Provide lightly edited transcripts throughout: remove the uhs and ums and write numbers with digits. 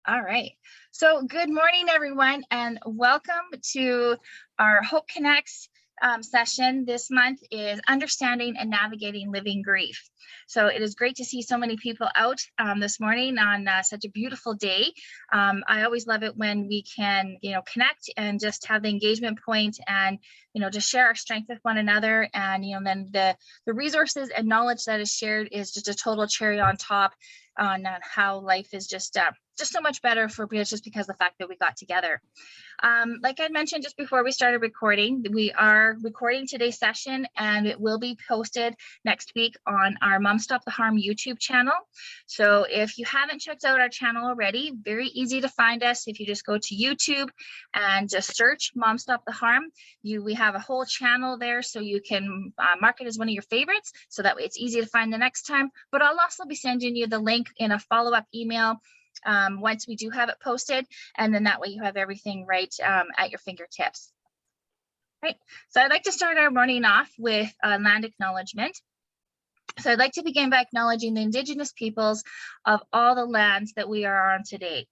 All right. So good morning, everyone, and welcome to our Hope Connects session. This month is Understanding and Navigating Living Grief. So it is great to see so many people out this morning on such a beautiful day. I always love it when we can, connect and just have the engagement point and, just share our strength with one another. And, then the resources and knowledge that is shared is just a total cherry on top on how life is just so much better just because of the fact that we got together. Like I mentioned just before we started recording, we are recording today's session and it will be posted next week on our Mom Stop the Harm YouTube channel. So if you haven't checked out our channel already, very easy to find us. If you just go to YouTube and just search Mom Stop the Harm, we have a whole channel there, so you can mark it as one of your favorites, so that way it's easy to find the next time. But I'll also be sending you the link in a follow-up email once we do have it posted, and then that way you have everything right at your fingertips. Right, so I'd like to start our morning off with land acknowledgement. So I'd like to begin by acknowledging the Indigenous peoples of all the lands that we are on today.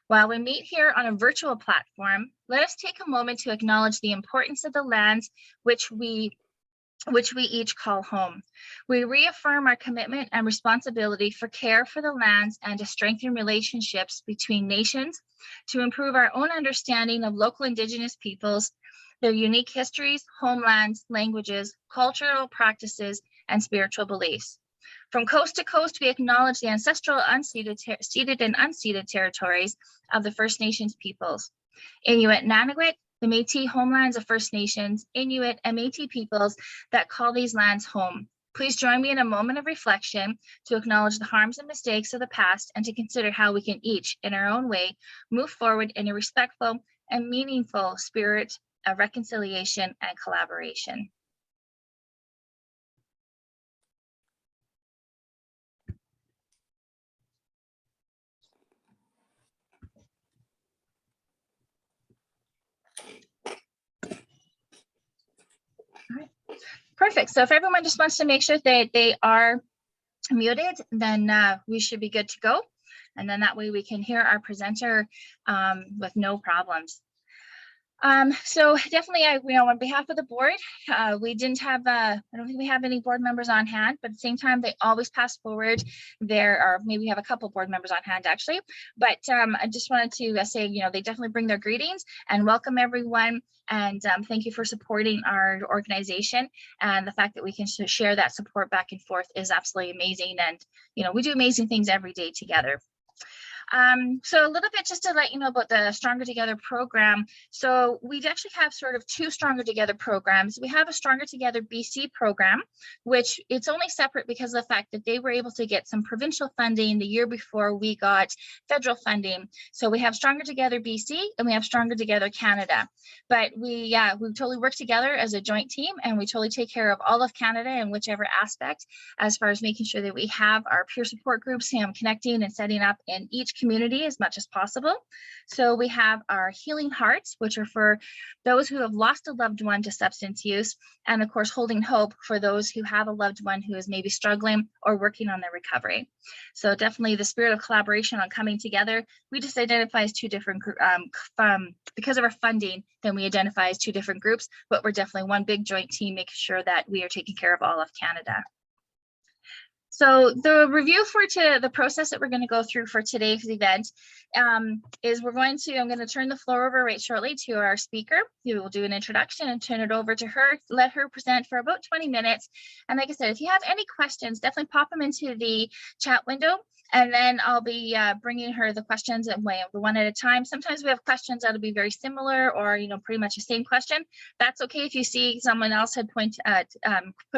While we meet here on a virtual platform, let us take a moment to acknowledge the importance of the lands which we each call home. We reaffirm our commitment and responsibility for care for the lands and to strengthen relationships between nations, to improve our own understanding of local Indigenous peoples, their unique histories, homelands, languages, cultural practices, and spiritual beliefs. From coast to coast, we acknowledge the ancestral ceded and unceded territories of the First Nations peoples. Inuit Nanuit, the Métis homelands of First Nations, Inuit, and Métis peoples that call these lands home. Please join me in a moment of reflection to acknowledge the harms and mistakes of the past and to consider how we can each, in our own way, move forward in a respectful and meaningful spirit of reconciliation and collaboration. Perfect. So if everyone just wants to make sure that they are muted, then we should be good to go. And then that way we can hear our presenter with no problems. So definitely, on behalf of the board, we didn't have, I don't think we have any board members on hand, but at the same time, they always pass forward. There are, maybe we have a couple board members on hand actually, but I just wanted to say, they definitely bring their greetings and welcome everyone. And thank you for supporting our organization, and the fact that we can share that support back and forth is absolutely amazing. And, we do amazing things every day together. So a little bit just to let you know about the Stronger Together program. So we actually have sort of two Stronger Together programs. We have a Stronger Together BC program, which it's only separate because of the fact that they were able to get some provincial funding the year before we got federal funding. So we have Stronger Together BC and we have Stronger Together Canada. But we totally work together as a joint team, and we totally take care of all of Canada in whichever aspect, as far as making sure that we have our peer support groups connecting and setting up in each community as much as possible. So we have our Healing Hearts, which are for those who have lost a loved one to substance use, and of course Holding Hope for those who have a loved one who is maybe struggling or working on their recovery. So definitely the spirit of collaboration on coming together. We just identify as two different because of our funding, then we identify as two different groups, but we're definitely one big joint team, making sure that we are taking care of all of Canada. So the review for the process that we're going to go through for today's event is I'm going to turn the floor over right shortly to our speaker, who will do an introduction and turn it over to her, let her present for about 20 minutes. And like I said, if you have any questions, definitely pop them into the chat window. And then I'll be bringing her the questions one at a time. Sometimes we have questions that'll be very similar or, pretty much the same question. That's okay if you see someone else had put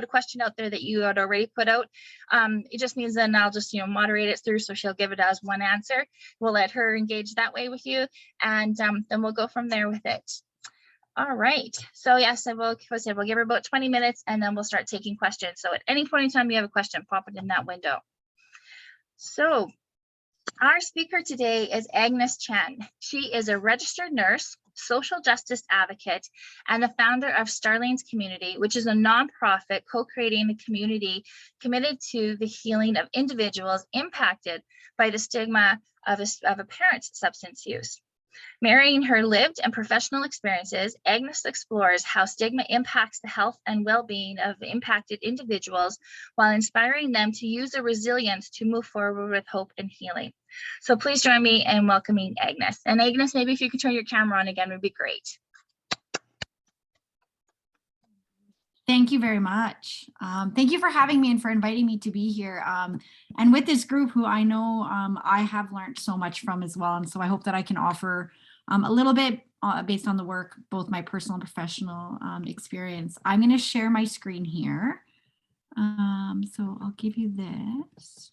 a question out there that you had already put out. It just means then I'll just, moderate it through, so she'll give it as one answer. We'll let her engage that way with you, and then we'll go from there with it. All right. So yes, we'll give her about 20 minutes, and then we'll start taking questions. So at any point in time you have a question, pop it in that window. So our speaker today is Agnes Chen. She is a registered nurse, social justice advocate, and the founder of Starlings Community, which is a nonprofit co-creating a community committed to the healing of individuals impacted by the stigma of a parent's substance use. Marrying her lived and professional experiences, Agnes explores how stigma impacts the health and well-being of impacted individuals while inspiring them to use their resilience to move forward with hope and healing. So please join me in welcoming Agnes. And Agnes, maybe if you could turn your camera on again, would be great. Thank you very much. Thank you for having me and for inviting me to be here. And with this group who I know I have learned so much from as well. And so I hope that I can offer a little bit based on the work, both my personal and professional experience. I'm going to share my screen here. So I'll give you this.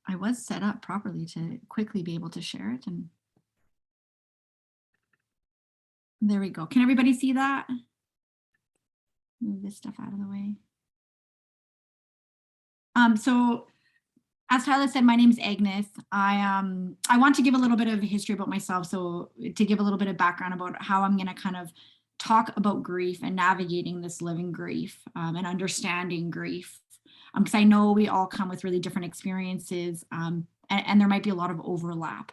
I was set up properly to quickly be able to share it, and there we go. Can everybody see that? Move this stuff out of the way. So as Tyler said, my name is Agnes. I want to give a little bit of history about myself. So to give a little bit of background about how I'm going to kind of talk about grief and navigating this living grief and understanding grief. Because I know we all come with really different experiences and there might be a lot of overlap.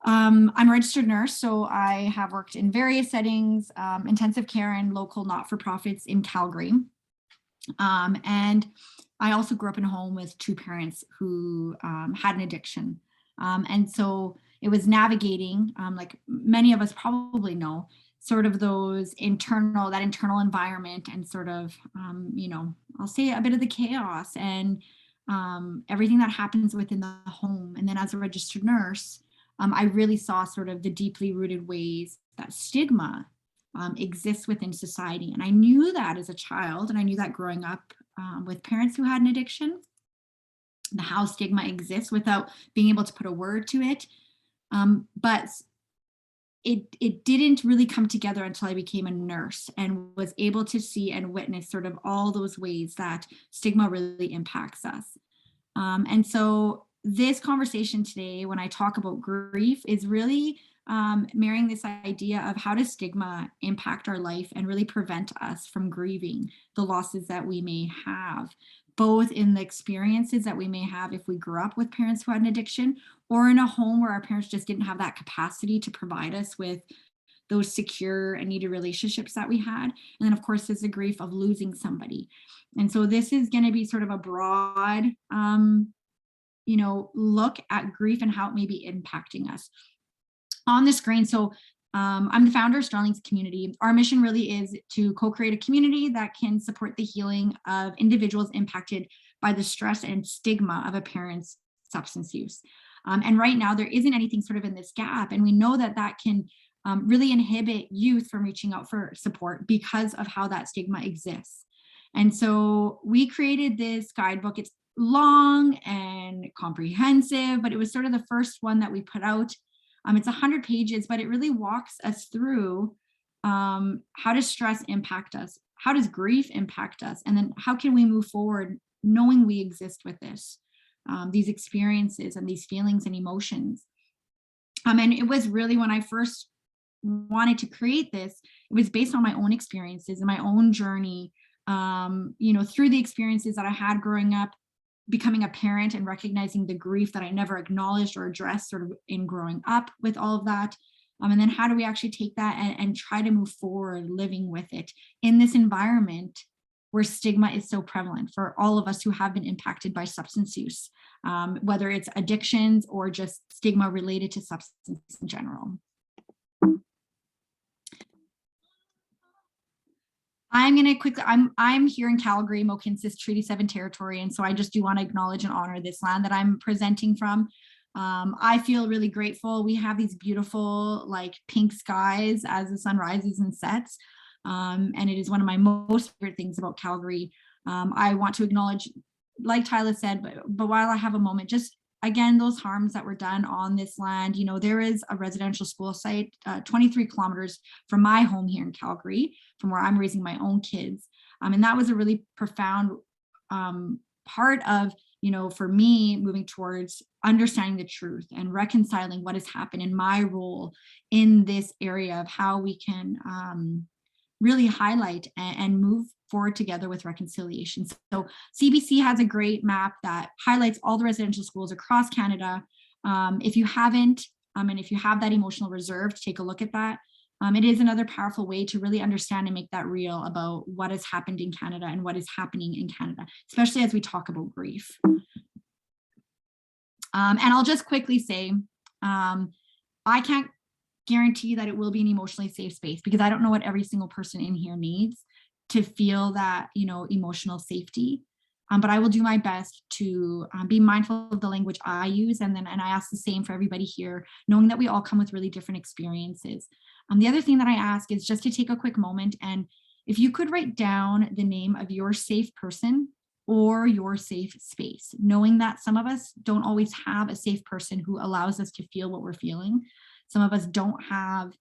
I'm a registered nurse, so I have worked in various settings, intensive care and local not-for-profits in Calgary. And I also grew up in a home with two parents who had an addiction. And so it was navigating, like many of us probably know, sort of that internal environment and sort of, I'll say a bit of the chaos and everything that happens within the home. And then as a registered nurse, I really saw sort of the deeply rooted ways that stigma exists within society. And I knew that as a child, and I knew that growing up with parents who had an addiction, how stigma exists without being able to put a word to it. But it didn't really come together until I became a nurse and was able to see and witness sort of all those ways that stigma really impacts us. And so this conversation today, when I talk about grief, is really marrying this idea of how does stigma impact our life and really prevent us from grieving the losses that we may have, both in the experiences that we may have if we grew up with parents who had an addiction, or in a home where our parents just didn't have that capacity to provide us with those secure and needed relationships that we had. And then of course, there's the grief of losing somebody. And so this is going to be sort of a broad, look at grief and how it may be impacting us. On the screen, so I'm the founder of Starlings Community. Our mission really is to co-create a community that can support the healing of individuals impacted by the stress and stigma of a parent's substance use. And right now there isn't anything sort of in this gap, and we know that that can really inhibit youth from reaching out for support because of how that stigma exists. And so we created this guidebook. It's long and comprehensive, but it was sort of the first one that we put out. It's 100 pages, but it really walks us through how does stress impact us? How does grief impact us? And then how can we move forward knowing we exist with this, these experiences and these feelings and emotions? And it was really when I first wanted to create this, it was based on my own experiences and my own journey, through the experiences that I had growing up, becoming a parent and recognizing the grief that I never acknowledged or addressed sort of in growing up with all of that. And then how do we actually take that and try to move forward living with it in this environment where stigma is so prevalent for all of us who have been impacted by substance use, whether it's addictions or just stigma related to substance in general. I'm going to quickly, I'm here in Calgary, Mohkinstsis Treaty 7 territory. And so I just do want to acknowledge and honor this land that I'm presenting from. I feel really grateful. We have these beautiful like pink skies as the sun rises and sets. And it is one of my most favorite things about Calgary. I want to acknowledge, like Tyler said, but while I have a moment, just again, those harms that were done on this land, there is a residential school site 23 kilometers from my home here in Calgary, from where I'm raising my own kids. And that was a really profound part of, for me moving towards understanding the truth and reconciling what has happened in my role in this area of how we can really highlight and move forward together with reconciliation. So CBC has a great map that highlights all the residential schools across Canada. If you haven't, and if you have that emotional reserve, take a look at that. It is another powerful way to really understand and make that real about what has happened in Canada and what is happening in Canada, especially as we talk about grief. And I'll just quickly say, I can't guarantee that it will be an emotionally safe space, because I don't know what every single person in here needs to feel that, you know, emotional safety. But I will do my best to be mindful of the language I use. And I ask the same for everybody here, knowing that we all come with really different experiences. The other thing that I ask is just to take a quick moment, and if you could write down the name of your safe person or your safe space, knowing that some of us don't always have a safe person who allows us to feel what we're feeling. Some of us don't have,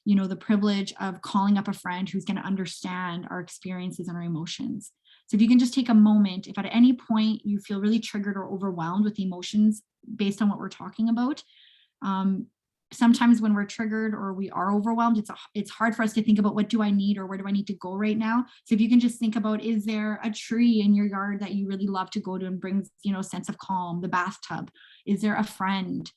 you know, the privilege of calling up a friend who's going to understand our experiences and our emotions. So if you can just take a moment, if at any point you feel really triggered or overwhelmed with emotions based on what we're talking about, sometimes when we're triggered or we are overwhelmed, it's hard for us to think about what do I need or where do I need to go right now. So if you can just think about, is there a tree in your yard that you really love to go to and brings, you know, a sense of calm? The bathtub? Is there a friend?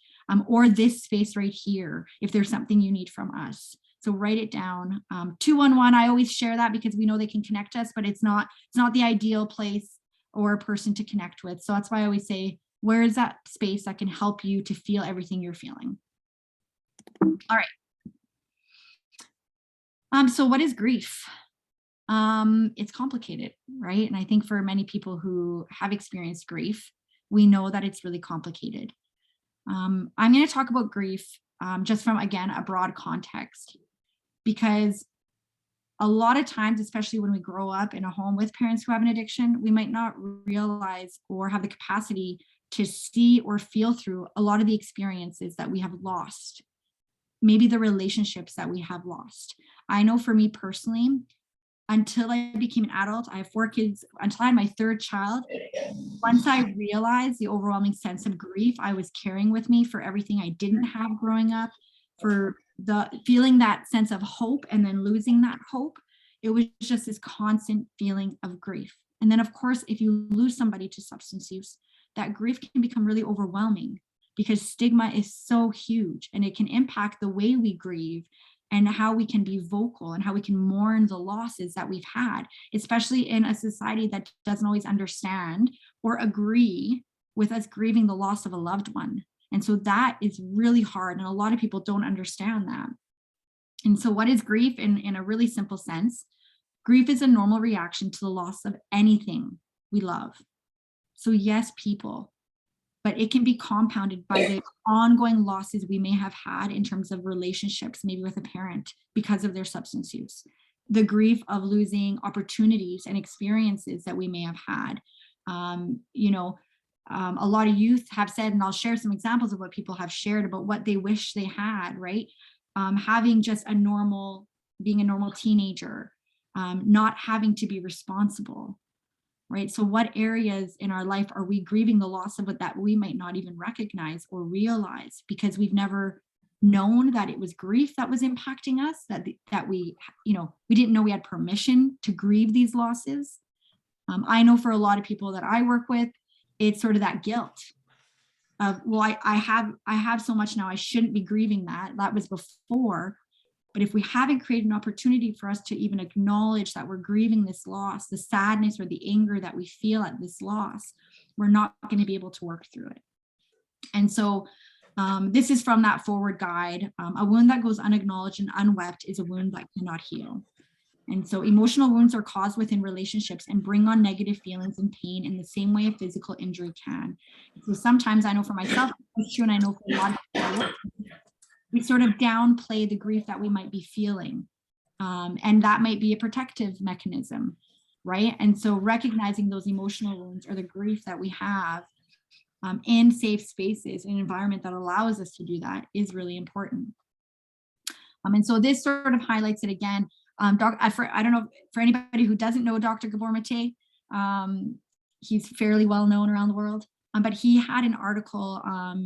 Or this space right here, if there's something you need from us. So write it down. 211, I always share that because we know they can connect us, but it's not the ideal place or person to connect with. So that's why I always say, where is that space that can help you to feel everything you're feeling? All right. So what is grief? It's complicated, right? And I think for many people who have experienced grief, we know that it's really complicated. I'm going to talk about grief just from, again, a broad context, because a lot of times, especially when we grow up in a home with parents who have an addiction, we might not realize or have the capacity to see or feel through a lot of the experiences that we have lost, maybe the relationships that we have lost. I know for me personally, until I became an adult, I have 4 kids, until I had my 3rd child, once I realized the overwhelming sense of grief I was carrying with me for everything I didn't have growing up, for the feeling that sense of hope and then losing that hope, it was just this constant feeling of grief. And then of course, if you lose somebody to substance use, that grief can become really overwhelming because stigma is so huge and it can impact the way we grieve and how we can be vocal and how we can mourn the losses that we've had, especially in a society that doesn't always understand or agree with us grieving the loss of a loved one. And so that is really hard. And a lot of people don't understand that. And so what is grief in a really simple sense? Grief is a normal reaction to the loss of anything we love. So yes, people, but it can be compounded by the ongoing losses we may have had in terms of relationships, maybe with a parent because of their substance use, the grief of losing opportunities and experiences that we may have had. A lot of youth have said, and I'll share some examples of what people have shared about what they wish they had, right? Having just being a normal teenager, not having to be responsible. Right. So what areas in our life are we grieving the loss of, that we might not even recognize or realize because we've never known that it was grief that was impacting us, that we didn't know we had permission to grieve these losses. I know for a lot of people that I work with, it's sort of that guilt of, well, I have so much now, I shouldn't be grieving that. That was before. But if we haven't created an opportunity for us to even acknowledge that we're grieving this loss, the sadness or the anger that we feel at this loss, we're not going to be able to work through it. And so this is from that forward guide. A wound that goes unacknowledged and unwept is a wound that cannot heal. And so emotional wounds are caused within relationships and bring on negative feelings and pain in the same way a physical injury can. So sometimes I know for myself, it's true, and I know for a lot of people, we sort of downplay the grief that we might be feeling. And that might be a protective mechanism, right? And so recognizing those emotional wounds or the grief that we have in safe spaces, an environment that allows us to do that is really important. And so this sort of highlights it again. I don't know, for anybody who doesn't know Dr. Gabor Mate, he's fairly well known around the world. But he had an article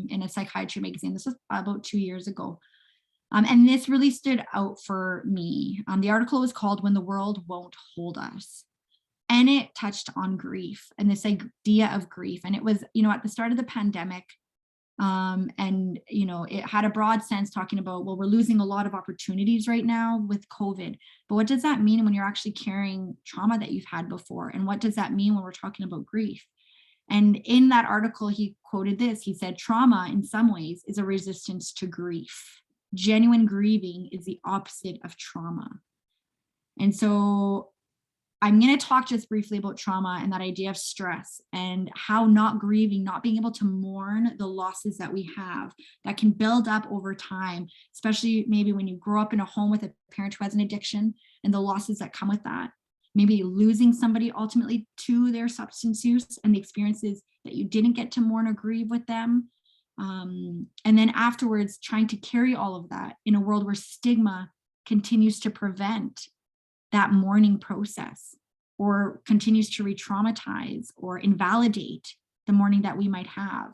in a psychiatry magazine. This was about 2 years ago. And this really stood out for me. The article was called "When the World Won't Hold Us." And it touched on grief and this idea of grief. And it was, at the start of the pandemic, and, it had a broad sense talking about, well, we're losing a lot of opportunities right now with COVID. But what does that mean when you're actually carrying trauma that you've had before? And what does that mean when we're talking about grief? And in that article, he quoted this. He said, trauma in some ways is a resistance to grief. Genuine grieving is the opposite of trauma. And so I'm going to talk just briefly about trauma and that idea of stress and how not grieving, not being able to mourn the losses that we have that can build up over time, especially maybe when you grow up in a home with a parent who has an addiction and the losses that come with that. Maybe losing somebody ultimately to their substance use and the experiences that you didn't get to mourn or grieve with them. And then afterwards, trying to carry all of that in a world where stigma continues to prevent that mourning process or continues to re-traumatize or invalidate the mourning that we might have.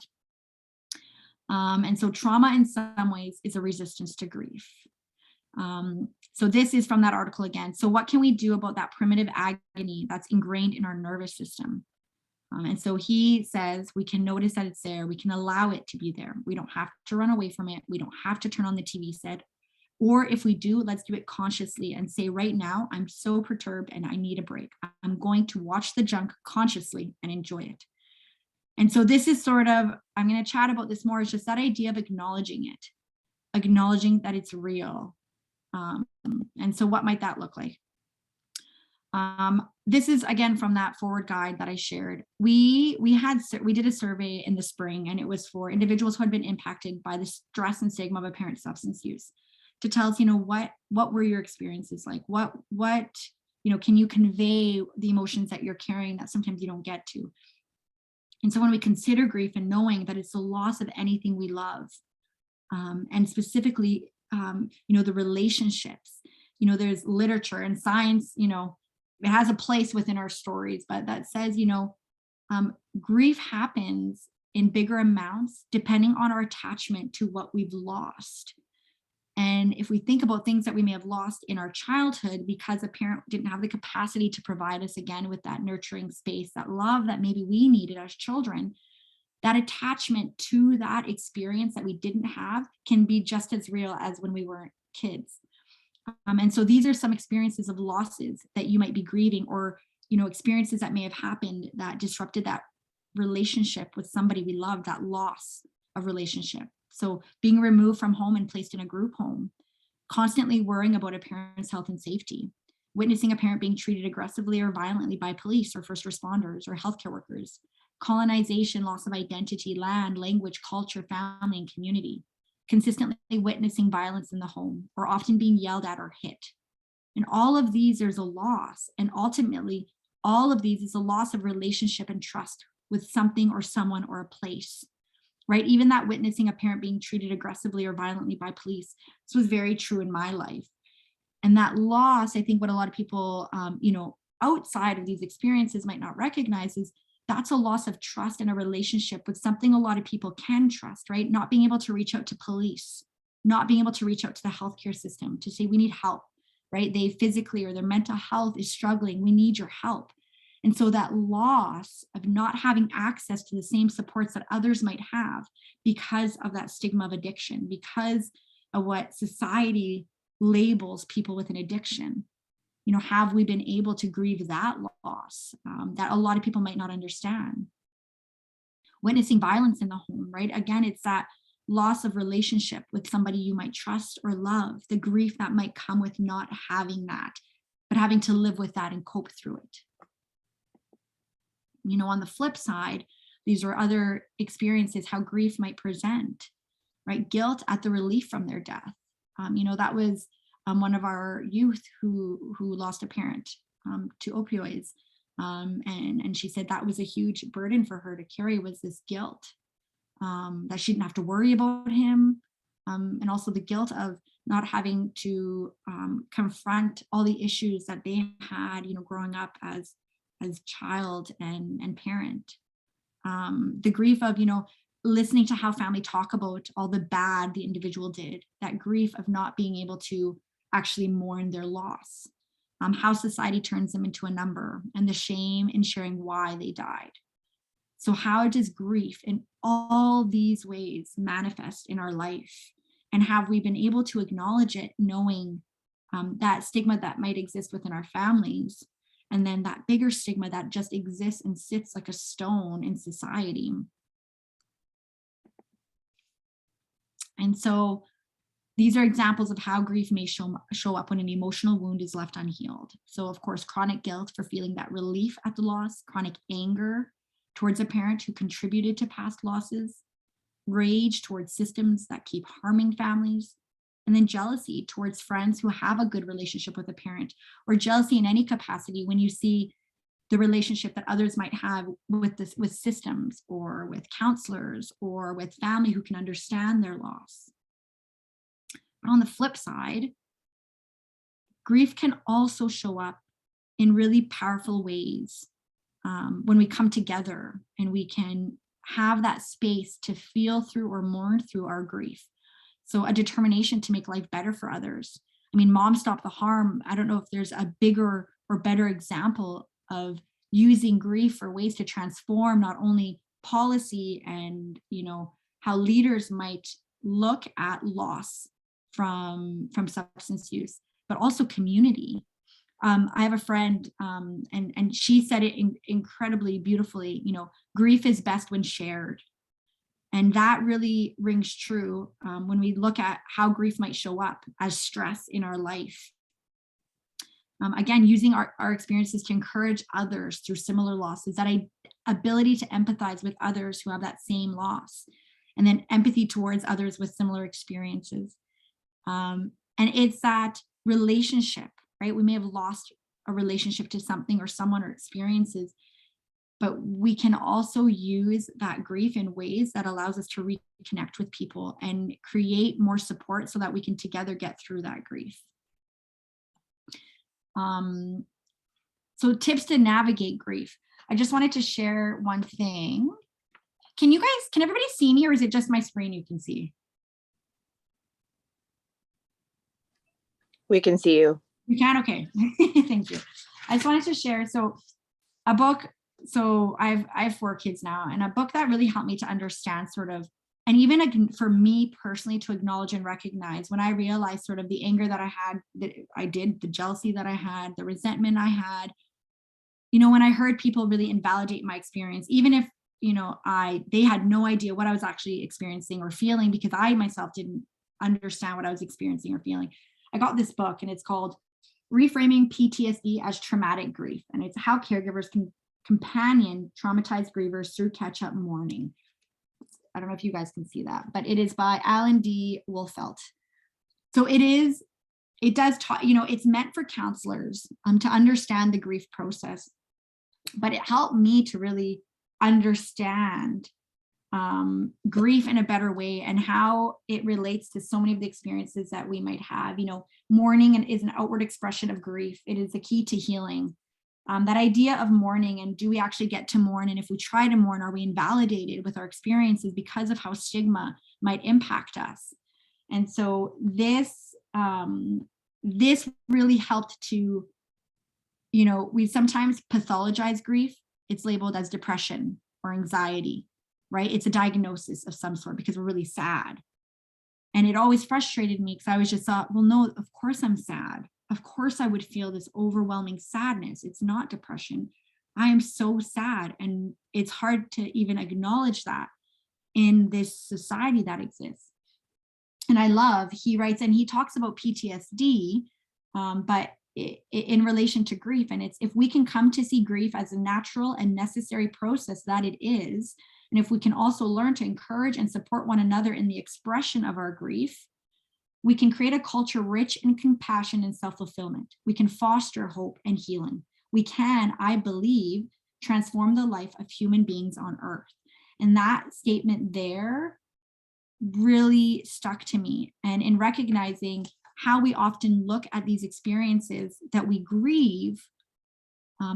And so trauma in some ways is a resistance to grief. So this is from that article again. So what can we do about that primitive agony that's ingrained in our nervous system? And so he says we can notice that it's there. We can allow it to be there. We don't have to run away from it. We don't have to turn on the TV set. Or if we do, let's do it consciously and say, right now, I'm so perturbed and I need a break. I'm going to watch the junk consciously and enjoy it. And so this is sort of, I'm going to chat about this more. It's just that idea of acknowledging it, acknowledging that it's real. And so what might that look like? This is again from that forward guide that I shared. We did a survey in the spring, and it was for individuals who had been impacted by the stress and stigma of a parent's substance use, to tell us, what were your experiences like? What can you convey the emotions that you're carrying that sometimes you don't get to? And so when we consider grief and knowing that it's the loss of anything we love, and specifically, the relationships, there's literature and science, it has a place within our stories, but that says, grief happens in bigger amounts depending on our attachment to what we've lost. And if we think about things that we may have lost in our childhood because a parent didn't have the capacity to provide us again with that nurturing space, that love that maybe we needed as children, that attachment to that experience that we didn't have can be just as real as when we were kids. And so these are some experiences of losses that you might be grieving, or, experiences that may have happened that disrupted that relationship with somebody we love, that loss of relationship. So being removed from home and placed in a group home, constantly worrying about a parent's health and safety, witnessing a parent being treated aggressively or violently by police or first responders or healthcare workers, colonization, loss of identity, land, language, culture, family, and community, consistently witnessing violence in the home, or often being yelled at or hit. And all of these, there's a loss. And ultimately, all of these is a loss of relationship and trust with something or someone or a place. Right? Even that witnessing a parent being treated aggressively or violently by police. This was very true in my life. And that loss, I think what a lot of people, outside of these experiences might not recognize is that's a loss of trust in a relationship with something a lot of people can trust, right? Not being able to reach out to police, not being able to reach out to the healthcare system to say, we need help, right? They physically or their mental health is struggling. We need your help. And so that loss of not having access to the same supports that others might have because of that stigma of addiction, because of what society labels people with an addiction, have we been able to grieve that loss that a lot of people might not understand? Witnessing violence in the home, right? Again, it's that loss of relationship with somebody you might trust or love, the grief that might come with not having that, but having to live with that and cope through it. On the flip side, these are other experiences, how grief might present, right? Guilt at the relief from their death. That was one of our youth who lost a parent to opioids. And she said that was a huge burden for her to carry, was this guilt, that she didn't have to worry about him. And also the guilt of not having to confront all the issues that they had, growing up as child and parent. The grief of, listening to how family talk about all the bad the individual did, that grief of not being able to actually mourn their loss. how society turns them into a number, and the shame in sharing why they died. So how does grief in all these ways manifest in our life? And have we been able to acknowledge it, knowing that stigma that might exist within our families, and then that bigger stigma that just exists and sits like a stone in society? And so these are examples of how grief may show up when an emotional wound is left unhealed. So of course, chronic guilt for feeling that relief at the loss, chronic anger towards a parent who contributed to past losses, rage towards systems that keep harming families, and then jealousy towards friends who have a good relationship with a parent, or jealousy in any capacity when you see the relationship that others might have with systems, or with counselors, or with family who can understand their loss. But on the flip side, grief can also show up in really powerful ways when we come together and we can have that space to feel through or mourn through our grief. So a determination to make life better for others. I mean, Mom Stop the Harm, I don't know if there's a bigger or better example of using grief for ways to transform not only policy and, you know, how leaders might look at loss from substance use, but also community. I have a friend, and she said it incredibly beautifully, you know, grief is best when shared. And that really rings true when we look at how grief might show up as stress in our life. Again, using our experiences to encourage others through similar losses, that ability to empathize with others who have that same loss, and then empathy towards others with similar experiences. And it's that relationship, right? We may have lost a relationship to something or someone or experiences, but we can also use that grief in ways that allows us to reconnect with people and create more support so that we can together get through that grief. So tips to navigate grief. I just wanted to share one thing. Can everybody see me, or is it just my screen you can see? We can see you. You can? Okay. Thank you. I just wanted to share, so a book, so I have 4 kids now, and a book that really helped me to understand sort of, and even for me personally to acknowledge and recognize when I realized sort of the anger that I had, the jealousy that I had, the resentment I had, you know, when I heard people really invalidate my experience, even if, you know, they had no idea what I was actually experiencing or feeling, because I myself didn't understand what I was experiencing or feeling. I got this book, and it's called Reframing PTSD as Traumatic Grief. And it's how caregivers can companion traumatized grievers through catch-up mourning. I don't know if you guys can see that, but it is by Alan D. Wolfelt. So it does talk, you know, it's meant for counselors to understand the grief process, but it helped me to really understand grief in a better way and how it relates to so many of the experiences that we might have. You know, mourning is an outward expression of grief. It is the key to healing. That idea of mourning, and do we actually get to mourn? And if we try to mourn, are we invalidated with our experiences because of how stigma might impact us? And so this really helped to, you know, we sometimes pathologize grief. It's labeled as depression or anxiety, right? It's a diagnosis of some sort because we're really sad. And it always frustrated me because I always just thought, well, no, of course I'm sad. Of course I would feel this overwhelming sadness. It's not depression. I am so sad. And it's hard to even acknowledge that in this society that exists. And I love, he writes, and he talks about PTSD, but in relation to grief. And it's, if we can come to see grief as a natural and necessary process that it is, and if we can also learn to encourage and support one another in the expression of our grief, we can create a culture rich in compassion and self-fulfillment. We can foster hope and healing. We can, I believe, transform the life of human beings on earth. And that statement there really stuck to me. And in recognizing how we often look at these experiences that we grieve,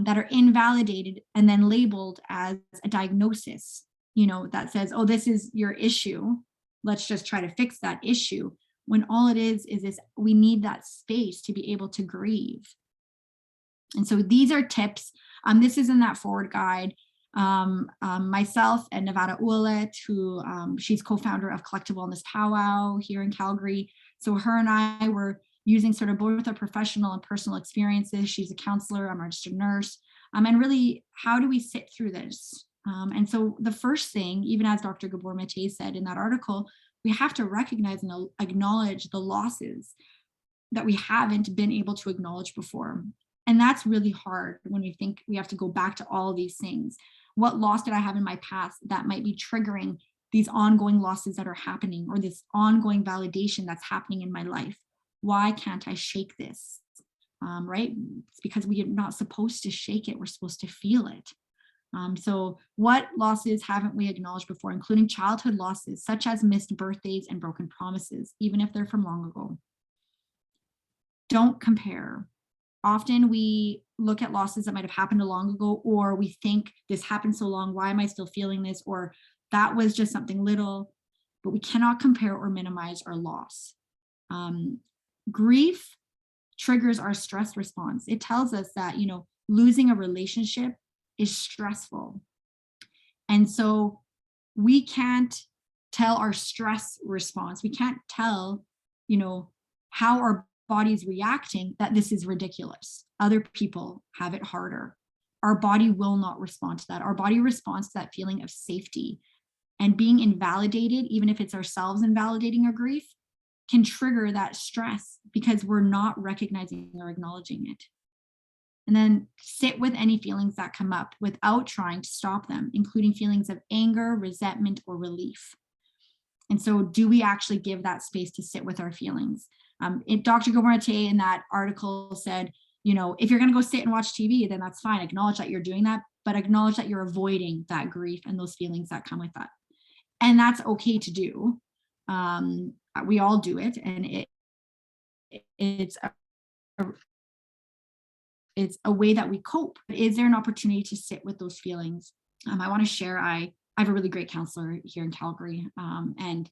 that are invalidated and then labeled as a diagnosis, you know, that says, oh, this is your issue. Let's just try to fix that issue. When all it is this, we need that space to be able to grieve. And so these are tips. This is in that forward guide. Myself and Nevada Ouellet, who she's co-founder of Collective Wellness Powwow here in Calgary. So her and I were using sort of both our professional and personal experiences. She's a counselor, I'm a registered nurse. And really, how do we sit through this? And so the first thing, even as Dr. Gabor Mate said in that article, we have to recognize and acknowledge the losses that we haven't been able to acknowledge before. And that's really hard when we think we have to go back to all these things. What loss did I have in my past that might be triggering these ongoing losses that are happening, or this ongoing validation that's happening in my life? Why can't I shake this? Right? It's because we are not supposed to shake it. We're supposed to feel it. So what losses haven't we acknowledged before, including childhood losses, such as missed birthdays and broken promises, even if they're from long ago? Don't compare. Often we look at losses that might have happened long ago, or we think this happened so long, why am I still feeling this? Or that was just something little, but we cannot compare or minimize our loss. Grief triggers our stress response. It tells us that, losing a relationship is stressful. And so we can't tell our stress response. We can't tell, how our body's reacting that this is ridiculous. Other people have it harder. Our body will not respond to that. Our body responds to that feeling of safety, and being invalidated, even if it's ourselves invalidating our grief, can trigger that stress because we're not recognizing or acknowledging it. And then sit with any feelings that come up without trying to stop them, including feelings of anger, resentment, or relief. And so do we actually give that space to sit with our feelings? Dr. Gomorrate in that article said, if you're going to go sit and watch TV, then that's fine. Acknowledge that you're doing that, but acknowledge that you're avoiding that grief and those feelings that come with that. And that's okay to do. We all do it, and it's a way that we cope. Is there an opportunity to sit with those feelings? I want to share, I have a really great counselor here in Calgary. And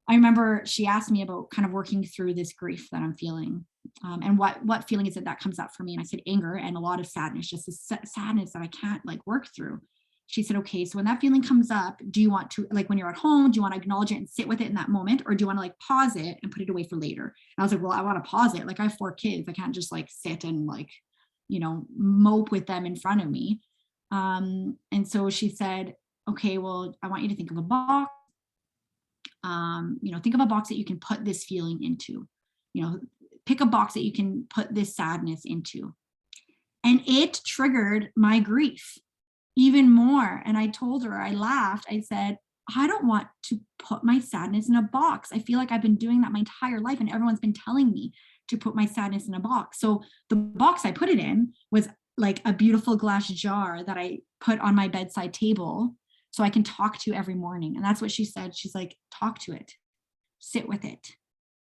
I remember she asked me about kind of working through this grief that I'm feeling. And what feeling is it that comes up for me? And I said anger and a lot of sadness, just this sadness that I can't work through. She said, okay, so when that feeling comes up, do you want to, when you're at home, do you want to acknowledge it and sit with it in that moment? Or do you want to pause it and put it away for later? And I was like, well, I want to pause it. I have 4 kids. I can't just sit and mope with them in front of me. And so she said, okay, well, I want you to think of a box. Think of a box that you can put this feeling into. Pick a box that you can put this sadness into. And it triggered my grief even more. And I told her, I laughed. I said, I don't want to put my sadness in a box. I feel like I've been doing that my entire life, and everyone's been telling me to put my sadness in a box. So the box I put it in was a beautiful glass jar that I put on my bedside table so I can talk to every morning. And that's what she said. She's like, talk to it, sit with it.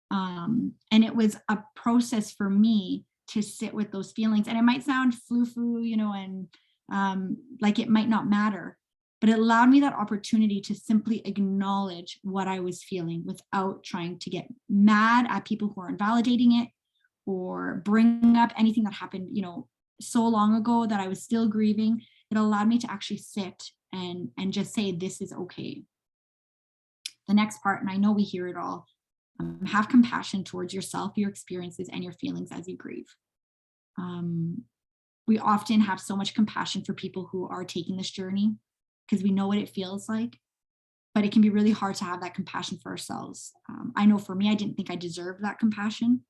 And it was a process for me to sit with those feelings. And it might sound foo-foo, and it might not matter, but it allowed me that opportunity to simply acknowledge what I was feeling without trying to get mad at people who are invalidating it or bring up anything that happened, so long ago that I was still grieving. It allowed me to actually sit and just say, this is okay. The next part, and I know we hear it all, have compassion towards yourself, your experiences, and your feelings as you grieve. We often have so much compassion for people who are taking this journey because we know what it feels like, but it can be really hard to have that compassion for ourselves. I know for me, I didn't think I deserved that compassion.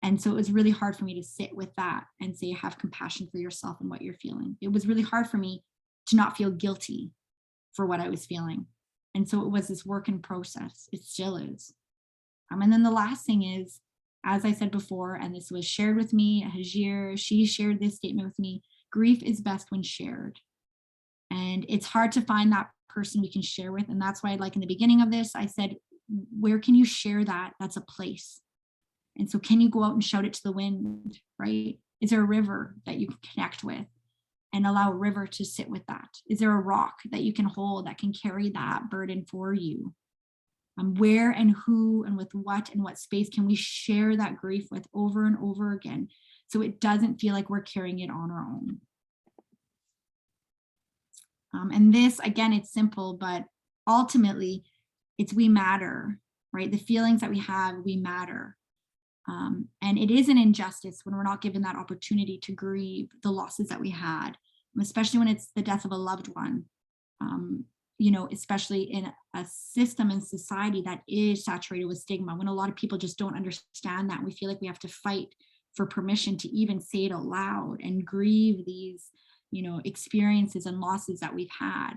And so it was really hard for me to sit with that and say, have compassion for yourself and what you're feeling. It was really hard for me to not feel guilty for what I was feeling. And so it was this work in process. It still is. And then the last thing is, as I said before, and this was shared with me, Hajir, she shared this statement with me, grief is best when shared. And it's hard to find that person we can share with. And that's why, in the beginning of this, I said, where can you share that? That's a place. And so can you go out and shout it to the wind, right? Is there a river that you can connect with and allow a river to sit with that? Is there a rock that you can hold that can carry that burden for you? Where and who and with what and what space can we share that grief with over and over again so it doesn't feel like we're carrying it on our own. And this, again, it's simple, but ultimately it's we matter, right? The feelings that we have, we matter. And it is an injustice when we're not given that opportunity to grieve the losses that we had, especially when it's the death of a loved one. You know, especially in a system and society that is saturated with stigma, when a lot of people just don't understand that. We feel like we have to fight for permission to even say it out loud and grieve these, you know, experiences and losses that we've had.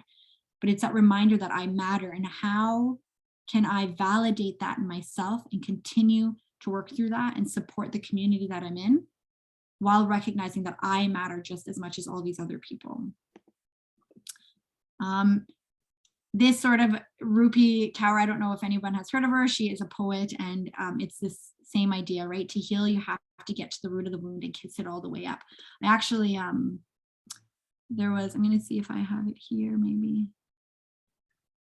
But it's that reminder that I matter, and how can I validate that in myself and continue to work through that and support the community that I'm in, while recognizing that I matter just as much as all these other people. This sort of Rupi Kaur, I don't know if anyone has heard of her. She is a poet, and it's this same idea, right? To heal, you have to get to the root of the wound and kiss it all the way up. I actually, I'm going to see if I have it here, maybe.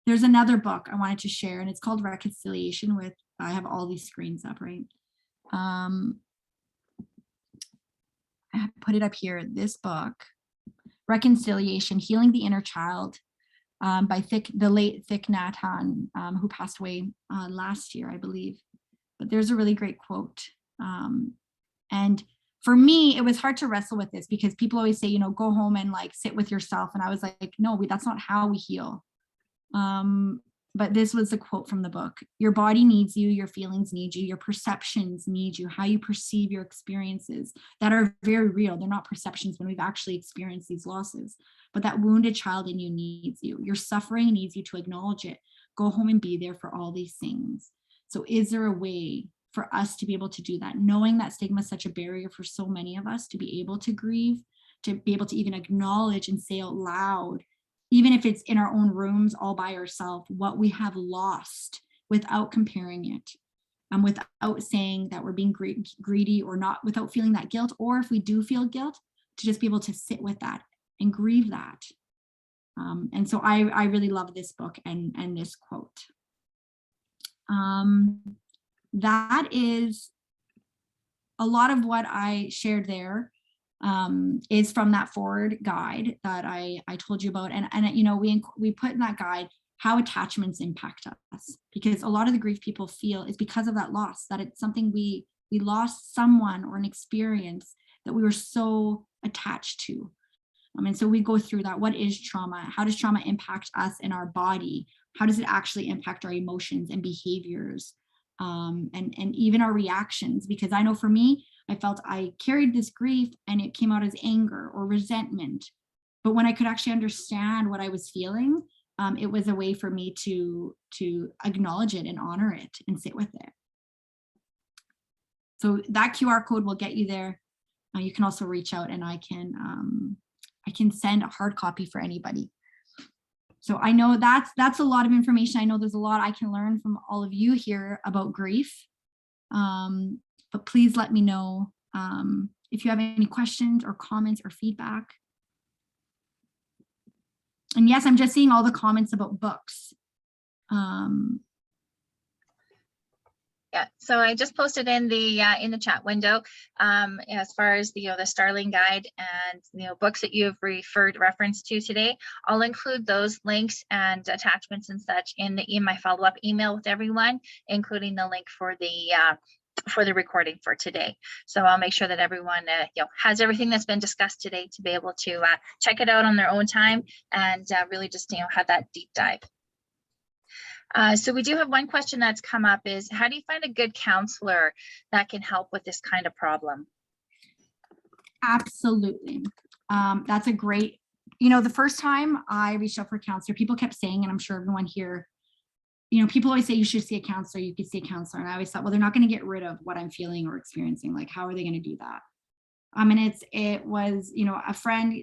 There's another book I wanted to share, and it's called Reconciliation with, I have all these screens up, right? I put it up here, this book, Reconciliation, Healing the Inner Child, by the late Thich Nhat Hanh, who passed away last year, I believe. But there's a really great quote. And for me, it was hard to wrestle with this, because people always say, you know, go home and like sit with yourself. And I was like, no, that's not how we heal. But this was a quote from the book. Your body needs you, your feelings need you, your perceptions need you, how you perceive your experiences that are very real. They're not perceptions when we've actually experienced these losses. But that wounded child in you needs you. Your suffering needs you to acknowledge it. Go home and be there for all these things. So is there a way for us to be able to do that? Knowing that stigma is such a barrier for so many of us to be able to grieve, to be able to even acknowledge and say out loud, even if it's in our own rooms all by ourselves, what we have lost, without comparing it, without saying that we're being greedy or not, without feeling that guilt, or if we do feel guilt, to just be able to sit with that and grieve that. And so I really love this book and this quote. That is a lot of what I shared there. Is from that forward guide that I told you about, and you know, we put in that guide how attachments impact us, because a lot of the grief people feel is because of that loss, that it's something we lost someone or an experience that we were so attached to. And so we go through that. What is trauma? How does trauma impact us in our body? How does it actually impact our emotions and behaviors, and even our reactions? Because I know for me, I felt I carried this grief and it came out as anger or resentment. But when I could actually understand what I was feeling, it was a way for me to acknowledge it and honor it and sit with it. So that QR code will get you there. You can also reach out, and I can send a hard copy for anybody. So I know that's a lot of information. I know there's a lot I can learn from all of you here about grief. But please let me know if you have any questions or comments or feedback. And yes, I'm just seeing all the comments about books. Yeah, so I just posted in the chat window as far as the Starling guide and books that you've reference to today. I'll include those links and attachments and such in my follow-up email with everyone, including the link for the recording for today. So I'll make sure that everyone has everything that's been discussed today to be able to check it out on their own time and really just have that deep dive. So we do have one question that's come up is, how do you find a good counselor that can help with this kind of problem? Absolutely. That's a great, the first time I reached out for a counselor, people kept saying, and I'm sure everyone here, people always say you should see a counselor, you could see a counselor. And I always thought, well, they're not going to get rid of what I'm feeling or experiencing. Like, how are they going to do that? And it was, a friend,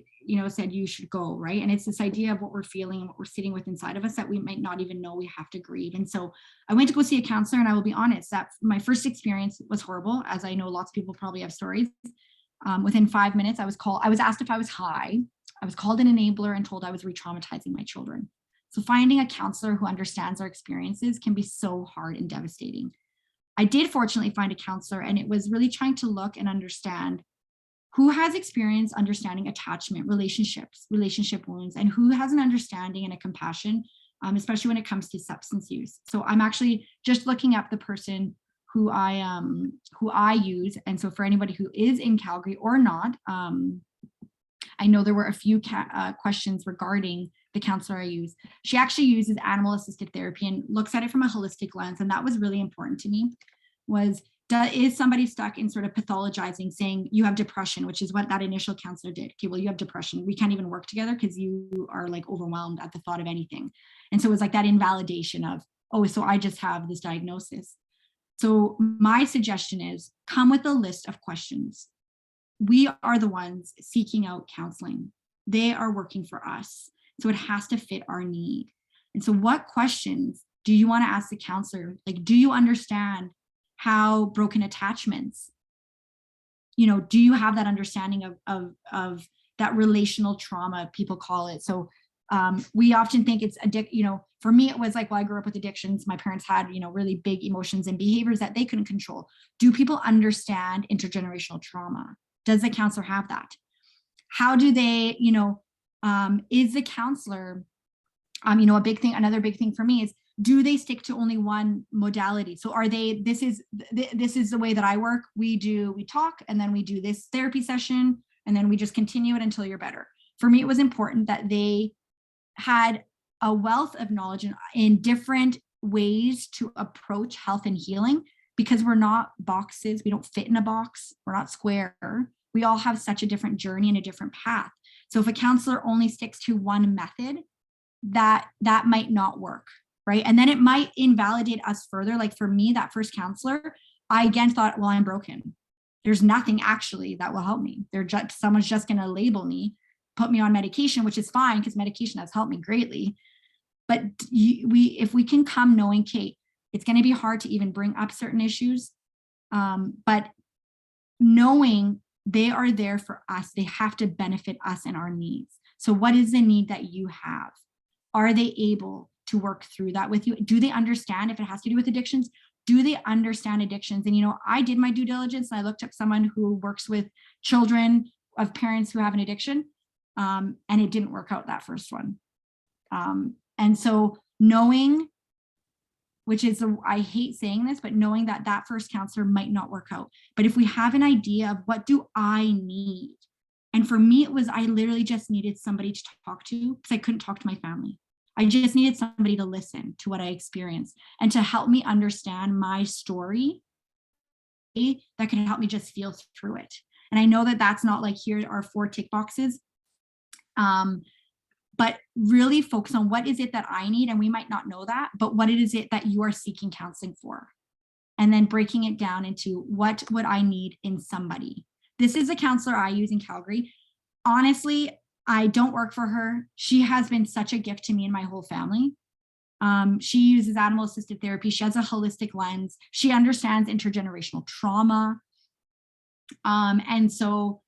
said you should go, right? And it's this idea of what we're feeling and what we're sitting with inside of us that we might not even know we have to grieve. And so I went to go see a counselor, and I will be honest that my first experience was horrible, as I know lots of people probably have stories. Within 5 minutes, I was asked if I was high. I was called an enabler and told I was re-traumatizing my children. So finding a counselor who understands our experiences can be so hard and devastating. I did fortunately find a counselor, and it was really trying to look and understand who has experience understanding attachment, relationships, relationship wounds, and who has an understanding and a compassion, especially when it comes to substance use. So I'm actually just looking up the person who I use. And so for anybody who is in Calgary or not, I know there were a few questions regarding the counselor I use. She actually uses animal assisted therapy and looks at it from a holistic lens. And that was really important to me, was is somebody stuck in sort of pathologizing, saying you have depression, which is what that initial counselor did. Okay, well, you have depression. We can't even work together because you are like overwhelmed at the thought of anything. And so it was like that invalidation of, oh, so I just have this diagnosis. So my suggestion is come with a list of questions. We are the ones seeking out counseling. They are working for us. So it has to fit our need. And so what questions do you want to ask the counselor? Like, do you understand how broken attachments, do you have that understanding of that relational trauma, people call it? So we often think it's for me, it was like, well, I grew up with addictions. My parents had, really big emotions and behaviors that they couldn't control. Do people understand intergenerational trauma? Does the counselor have that? How do they, is the counselor, another big thing for me is, do they stick to only one modality? So are they, this is the way that I work. We talk, and then we do this therapy session, and then we just continue it until you're better. For me, it was important that they had a wealth of knowledge in different ways to approach health and healing, because we're not boxes. We don't fit in a box. We're not square. We all have such a different journey and a different path. So if a counselor only sticks to one method, that might not work, right? And then it might invalidate us further. Like for me, that first counselor, I again thought, well, I'm broken. There's nothing actually that will help me. Someone's just going to label me, put me on medication, which is fine because medication has helped me greatly. But if we can come knowing, Kate, it's going to be hard to even bring up certain issues, but knowing they are there for us, they have to benefit us and our needs. So what is the need that you have? Are they able to work through that with you? Do they understand if it has to do with addictions? Do they understand addictions? And, I did my due diligence, and I looked up someone who works with children of parents who have an addiction, and it didn't work out, that first one. And so knowing, which is, I hate saying this, but knowing that first counselor might not work out. But if we have an idea of what do I need? And for me, it was, I literally just needed somebody to talk to, because I couldn't talk to my family. I just needed somebody to listen to what I experienced and to help me understand my story that could help me just feel through it. And I know that that's not like, here are 4 tick boxes, but really focus on what is it that I need. And we might not know that, but what is it that you are seeking counseling for? And then breaking it down into what would I need in somebody. This is a counselor I use in Calgary. Honestly, I don't work for her. She has been such a gift to me and my whole family. She uses animal assisted therapy. She has a holistic lens. She understands intergenerational trauma. And so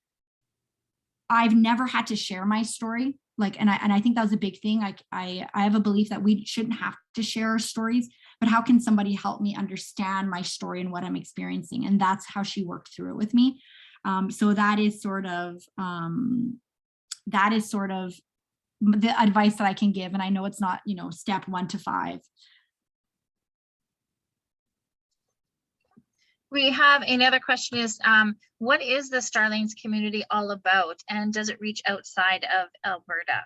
I've never had to share my story. And I think that was a big thing. I have a belief that we shouldn't have to share our stories, but how can somebody help me understand my story and what I'm experiencing? And that's how she worked through it with me. So that is sort of the advice that I can give. And I know it's not, step 1 to 5. We have another question is, what is the Starlings community all about? And does it reach outside of Alberta?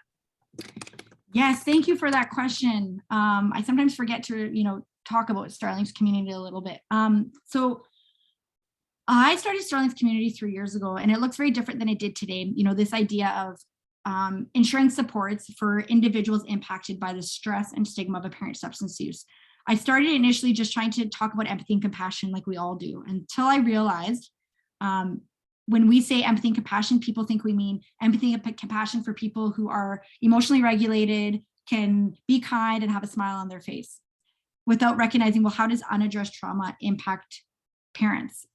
Yes, thank you for that question. I sometimes forget to, talk about Starlings community a little bit. So I started Starlings Community 3 years ago, and it looks very different than it did today. This idea of ensuring supports for individuals impacted by the stress and stigma of apparent substance use. I started initially just trying to talk about empathy and compassion like we all do, until I realized when we say empathy and compassion, people think we mean empathy and compassion for people who are emotionally regulated, can be kind and have a smile on their face, without recognizing, well, how does unaddressed trauma impact parents?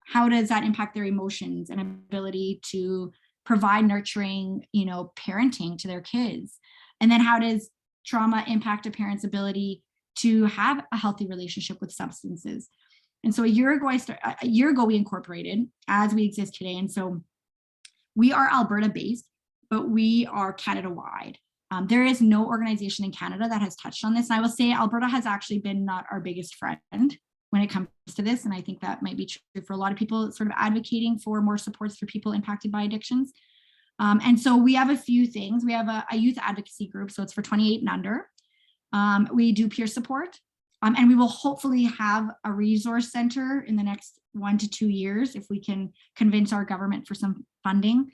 How does that impact their emotions and ability to provide nurturing, parenting to their kids? And then how does trauma impact a parent's ability to have a healthy relationship with substances? And so a year ago we incorporated as we exist today. And so we are Alberta based, but we are Canada wide. There is no organization in Canada that has touched on this. And I will say Alberta has actually been not our biggest friend when it comes to this. And I think that might be true for a lot of people sort of advocating for more supports for people impacted by addictions. And so we have a few things. We have a youth advocacy group, so it's for 28 and under. We do peer support, and we will hopefully have a resource center in the next 1 to 2 years if we can convince our government for some funding.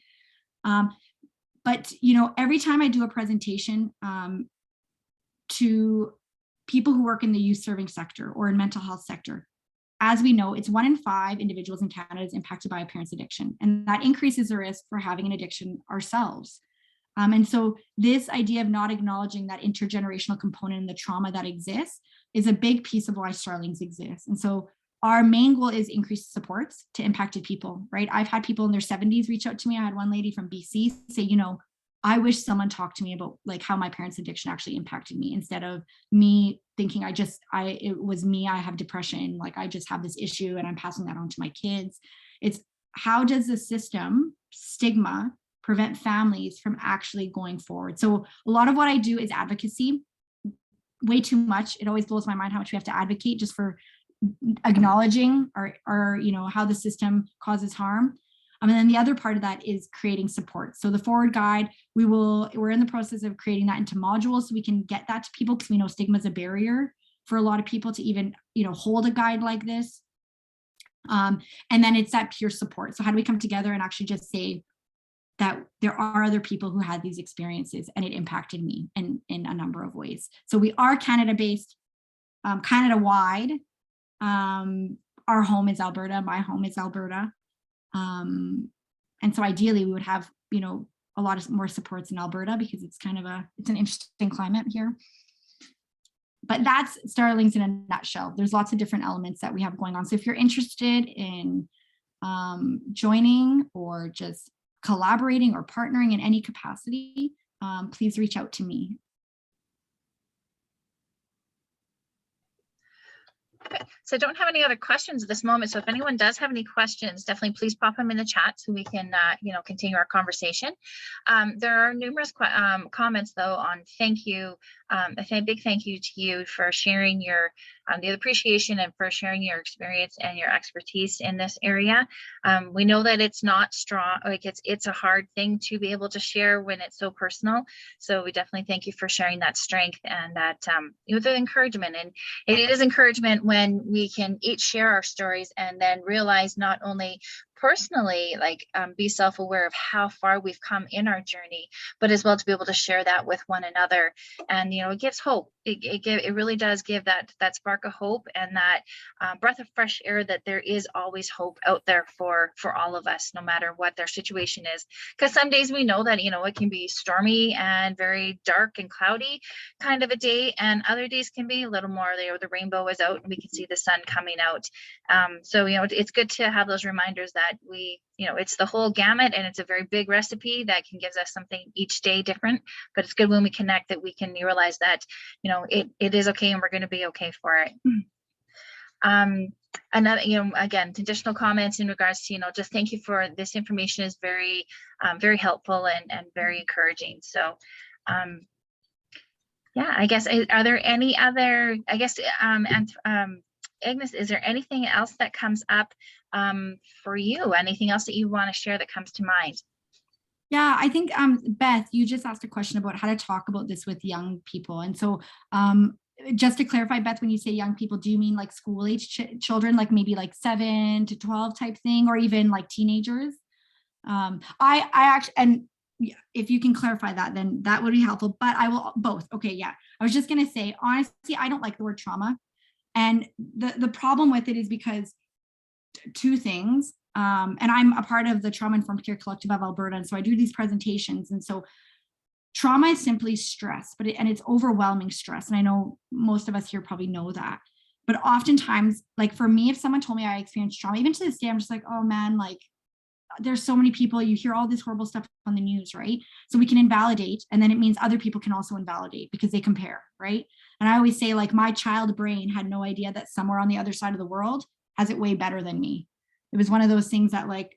But every time I do a presentation to people who work in the youth serving sector or in mental health sector, as we know, it's 1 in 5 individuals in Canada is impacted by a parent's addiction, and that increases the risk for having an addiction ourselves. And so this idea of not acknowledging that intergenerational component and the trauma that exists is a big piece of why Starlings exists. And so our main goal is increased supports to impacted people, right? I've had people in their 70s reach out to me. I had one lady from BC say, I wish someone talked to me about like how my parents' addiction actually impacted me, instead of me thinking it was me, I have depression, like I just have this issue and I'm passing that on to my kids. It's how does the system stigma prevent families from actually going forward? So a lot of what I do is advocacy, way too much. It always blows my mind how much we have to advocate just for acknowledging or how the system causes harm. And then the other part of that is creating support. So the forward guide, we're in the process of creating that into modules so we can get that to people, because we know stigma is a barrier for a lot of people to even, hold a guide like this. And then it's that peer support. So how do we come together and actually just say that there are other people who had these experiences and it impacted me in a number of ways. So we are Canada-based, Canada-wide. Our home is Alberta, my home is Alberta. And so ideally we would have, a lot of more supports in Alberta, because it's it's an interesting climate here. But that's Starlings in a nutshell. There's lots of different elements that we have going on. So if you're interested in joining or just collaborating or partnering in any capacity, please reach out to me. Okay, so I don't have any other questions at this moment. So if anyone does have any questions, definitely please pop them in the chat so we can, continue our conversation. There are numerous comments though on thank you. A big thank you to you for sharing your the appreciation and for sharing your experience and your expertise in this area. We know that it's not strong, like it's a hard thing to be able to share when it's so personal. So we definitely thank you for sharing that strength and that the encouragement. And it is encouragement when we can each share our stories and then realize not only personally, be self-aware of how far we've come in our journey, but as well to be able to share that with one another. And it gives hope. It really does give that spark of hope and that breath of fresh air that there is always hope out there for all of us, no matter what their situation is. Because some days we know that it can be stormy and very dark and cloudy kind of a day, and other days can be a little more the rainbow is out and we can see the sun coming out. So it's good to have those reminders that we it's the whole gamut, and it's a very big recipe that can give us something each day different. But it's good when we connect that we can realize that it is okay and we're going to be okay for it. Another, again, additional comments in regards to, just thank you for this information is very, very helpful and very encouraging. So, yeah, I guess, are there any other, I guess, Agnes, is there anything else that comes up for you? Anything else that you want to share that comes to mind? Yeah, I think, Beth, you just asked a question about how to talk about this with young people. And so just to clarify, Beth, when you say young people, do you mean like school age children, like maybe like 7 to 12 type thing, or even like teenagers? I actually, and if you can clarify that, then that would be helpful, but I will both. Okay, yeah. I was just going to say, honestly, I don't like the word trauma. And the problem with it is because two things, and I'm a part of the Trauma Informed Care Collective of Alberta, and so I do these presentations. And so trauma is simply stress, and it's overwhelming stress. And I know most of us here probably know that. But oftentimes, like for me, if someone told me I experienced trauma, even to this day, I'm just like, oh man, like there's so many people, you hear all this horrible stuff on the news, right? So we can invalidate, and then it means other people can also invalidate because they compare, right? And I always say, like, my child brain had no idea that somewhere on the other side of the world has it way better than me. It was one of those things that, like,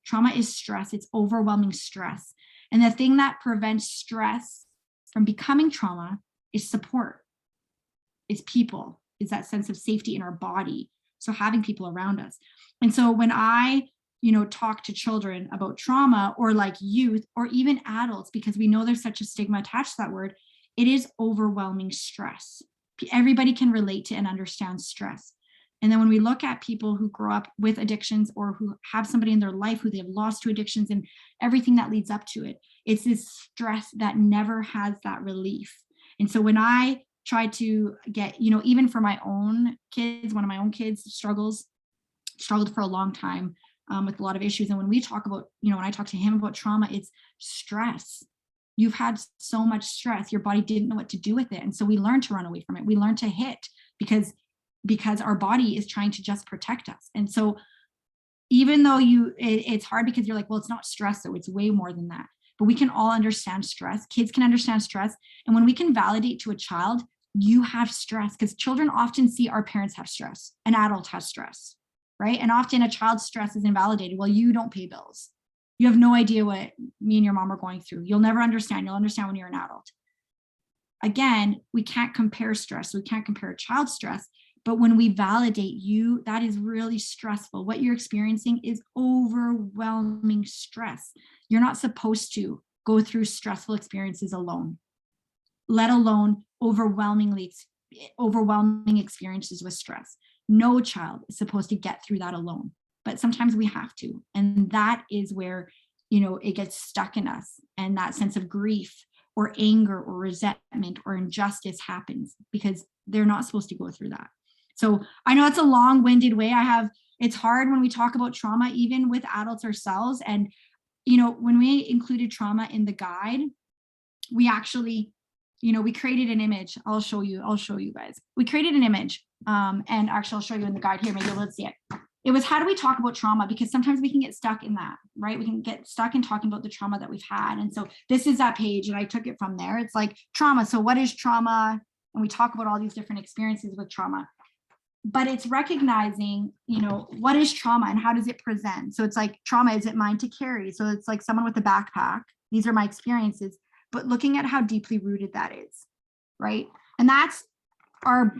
trauma is stress. It's overwhelming stress. And the thing that prevents stress from becoming trauma is support. It's people, is that sense of safety in our body. So having people around us. And so when I, talk to children about trauma, or like youth, or even adults, because we know there's such a stigma attached to that word, it is overwhelming stress. Everybody can relate to and understand stress. And then when we look at people who grow up with addictions, or who have somebody in their life who they've lost to addictions and everything that leads up to it, it's this stress that never has that relief. And so when I try to get, even for my own kids, one of my own kids struggled for a long time with a lot of issues. And when we talk about, when I talk to him about trauma, it's stress. You've had so much stress, your body didn't know what to do with it. And so we learn to run away from it. We learn to hit because our body is trying to just protect us. And so even though it's hard because you're like, well, it's not stress, so it's way more than that. But we can all understand stress. Kids can understand stress. And when we can validate to a child, you have stress, because children often see our parents have stress, an adult has stress, right? And often a child's stress is invalidated. Well, you don't pay bills. You have no idea what me and your mom are going through. You'll never understand. You'll understand when you're an adult. Again, we can't compare stress. We can't compare a child's stress. But when we validate you, that is really stressful. What you're experiencing is overwhelming stress. You're not supposed to go through stressful experiences alone, let alone overwhelming experiences with stress. No child is supposed to get through that alone, but sometimes we have to. And that is where, it gets stuck in us, and that sense of grief or anger or resentment or injustice happens because they're not supposed to go through that. So I know it's a long-winded way. It's hard when we talk about trauma, even with adults ourselves. And, when we included trauma in the guide, we actually, we created an image. I'll show you guys. We created an image. And actually I'll show you in the guide here. Maybe let's see it. It was, how do we talk about trauma? Because sometimes we can get stuck in that, right? We can get stuck in talking about the trauma that we've had. And so this is that page, and I took it from there. It's like trauma. So what is trauma? And we talk about all these different experiences with trauma. But it's recognizing, what is trauma and how does it present? So it's like, trauma, is it mine to carry? So it's like someone with a backpack. These are my experiences, but looking at how deeply rooted that is, right? And that's our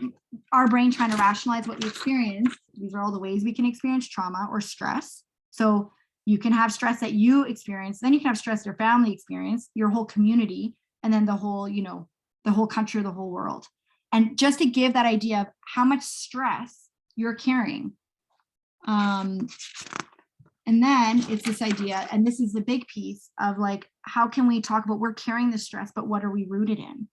brain trying to rationalize what we experience. These are all the ways we can experience trauma or stress. So you can have stress that you experience, then you can have stress your family experience, your whole community, and then the whole, the whole country, the whole world. And just to give that idea of how much stress you're carrying. And then it's this idea, and this is the big piece of like, how can we talk about, we're carrying the stress, but what are we rooted in?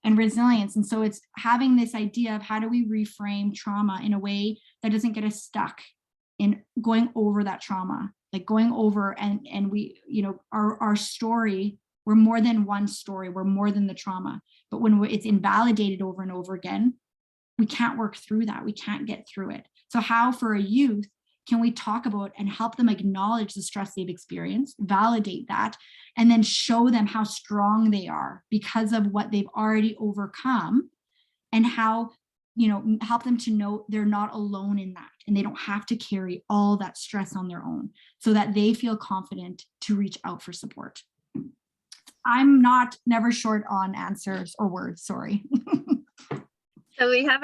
And resilience. And so it's having this idea of how do we reframe trauma in a way that doesn't get us stuck in going over that trauma, like going over and we, our story, we're more than one story, we're more than the trauma. But when it's invalidated over and over again, we can't work through that. We can't get through it. So how, for a youth, can we talk about and help them acknowledge the stress they've experienced, validate that, and then show them how strong they are because of what they've already overcome, and how, help them to know they're not alone in that, and they don't have to carry all that stress on their own, so that they feel confident to reach out for support. I'm never short on answers or words, sorry. So we have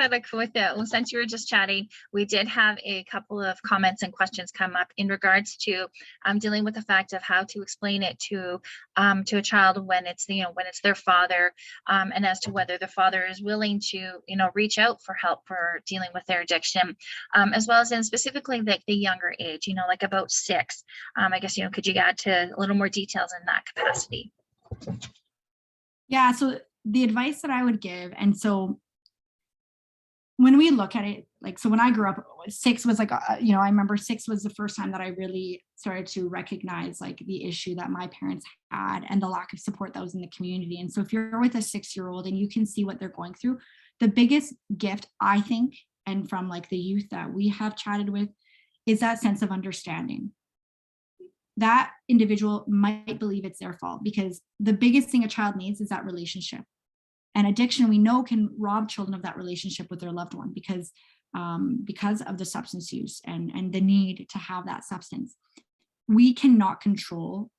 since you were just chatting, we did have a couple of comments and questions come up in regards to dealing with the fact of how to explain it to a child when it's, when it's their father, and as to whether the father is willing to, reach out for help for dealing with their addiction, as well as in specifically the younger age, like about 6. I guess, could you add to a little more details in that capacity? Yeah, so the advice that I would give, and so when we look at it, like, so when I grew up, 6 was like, I remember 6 was the first time that I really started to recognize like the issue that my parents had and the lack of support that was in the community. And so if you're with a 6-year-old and you can see what they're going through, the biggest gift, I think, and from like the youth that we have chatted with, is that sense of understanding. That individual might believe it's their fault, because the biggest thing a child needs is that relationship. And addiction, we know, can rob children of that relationship with their loved one because of the substance use and the need to have that substance. we cannot control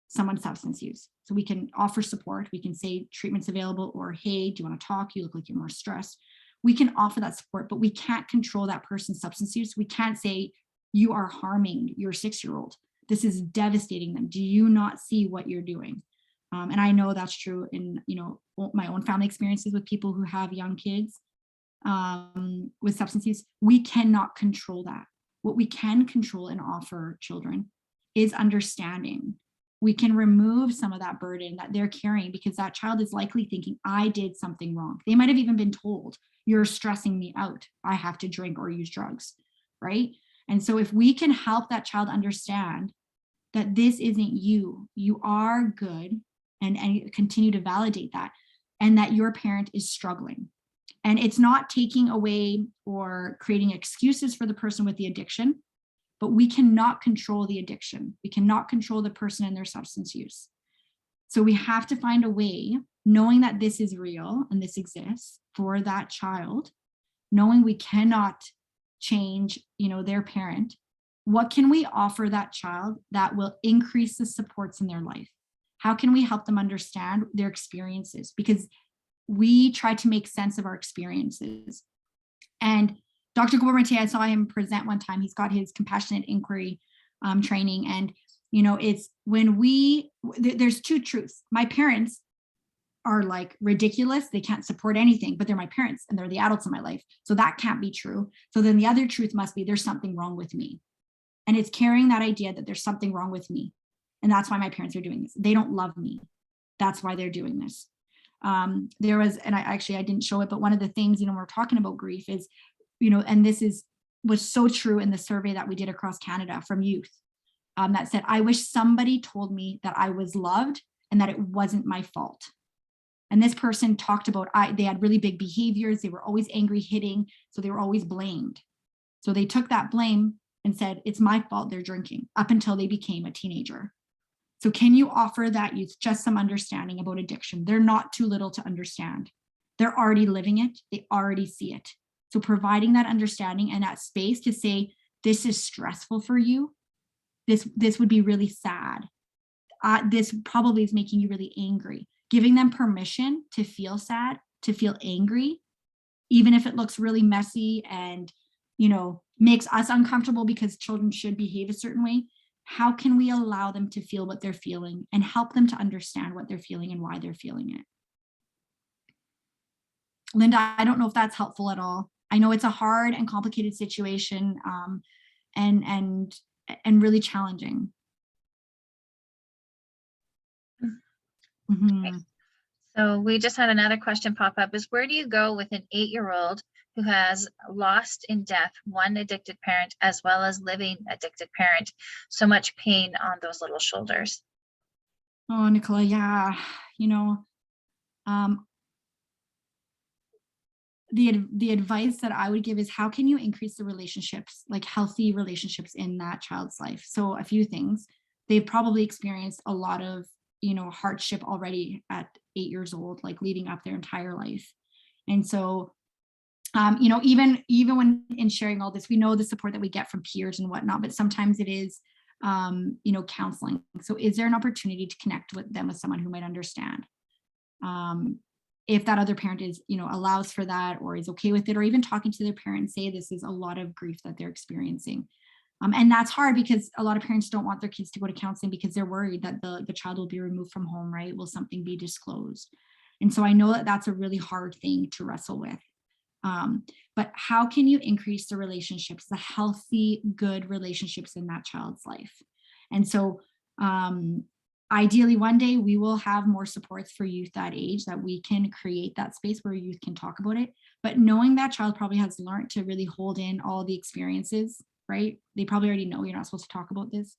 someone's substance use. So we can offer support. We can say treatment's available, or, hey, do you want to talk? You look like you're more stressed. We can offer that support, but we can't control that person's substance use. We can't say, you are harming your 6-year-old. This is devastating them. Do you not see what you're doing? And I know that's true in, my own family experiences with people who have young kids with substance use. We cannot control that. What we can control and offer children is understanding. We can remove some of that burden that they're carrying, because that child is likely thinking, I did something wrong. They might have even been told, you're stressing me out. I have to drink or use drugs, right? And so if we can help that child understand that this isn't you, you are good, and continue to validate that, and that your parent is struggling. And it's not taking away or creating excuses for the person with the addiction, but we cannot control the addiction. We cannot control the person and their substance use. So we have to find a way, knowing that this is real and this exists for that child, knowing we cannot change, their parent. What can we offer that child that will increase the supports in their life? How can we help them understand their experiences? Because we try to make sense of our experiences. And Dr. Gouvermente, I saw him present one time. He's got his compassionate inquiry training. And, it's when there's two truths. My parents are like ridiculous. They can't support anything, but they're my parents and they're the adults in my life. So that can't be true. So then the other truth must be, there's something wrong with me. And it's carrying that idea that there's something wrong with me. And that's why my parents are doing this. They don't love me. That's why they're doing this. There was, and I didn't show it, but one of the things, we're talking about grief is, and this was so true in the survey that we did across Canada from youth, that said, I wish somebody told me that I was loved and that it wasn't my fault. And this person talked about, they had really big behaviors. They were always angry, hitting. So they were always blamed. So they took that blame and said, it's my fault they're drinking, up until they became a teenager. So can you offer that youth just some understanding about addiction? They're not too little to understand. They're already living it. They already see it. So providing that understanding and that space to say, this is stressful for you. This would be really sad. This probably is making you really angry. Giving them permission to feel sad, to feel angry, even if it looks really messy and, makes us uncomfortable, because children should behave a certain way. How can we allow them to feel what they're feeling and help them to understand what they're feeling and why they're feeling it? Linda, I don't know if that's helpful at all. I know it's a hard and complicated situation, and really challenging. Mm-hmm. So we just had another question pop up, is where do you go with an 8-year-old who has lost in death one addicted parent as well as living addicted parent? So much pain on those little shoulders. Oh, Nicola, yeah. The advice that I would give is, how can you increase the relationships, like healthy relationships in that child's life? So a few things. They've probably experienced a lot of, hardship already at 8 years old, like leading up their entire life. And so, even when in sharing all this, we know the support that we get from peers and whatnot, but sometimes it is, counseling. So is there an opportunity to connect with them with someone who might understand? If that other parent is, allows for that or is okay with it, or even talking to their parent and say, this is a lot of grief that they're experiencing. And that's hard, because a lot of parents don't want their kids to go to counseling because they're worried that the child will be removed from home, right? Will something be disclosed? And so I know that that's a really hard thing to wrestle with. But how can you increase the relationships, the healthy, good relationships in that child's life? And so ideally, one day we will have more supports for youth that age, that we can create that space where youth can talk about it. But knowing that child probably has learned to really hold in all the experiences, right? They probably already know you're not supposed to talk about this.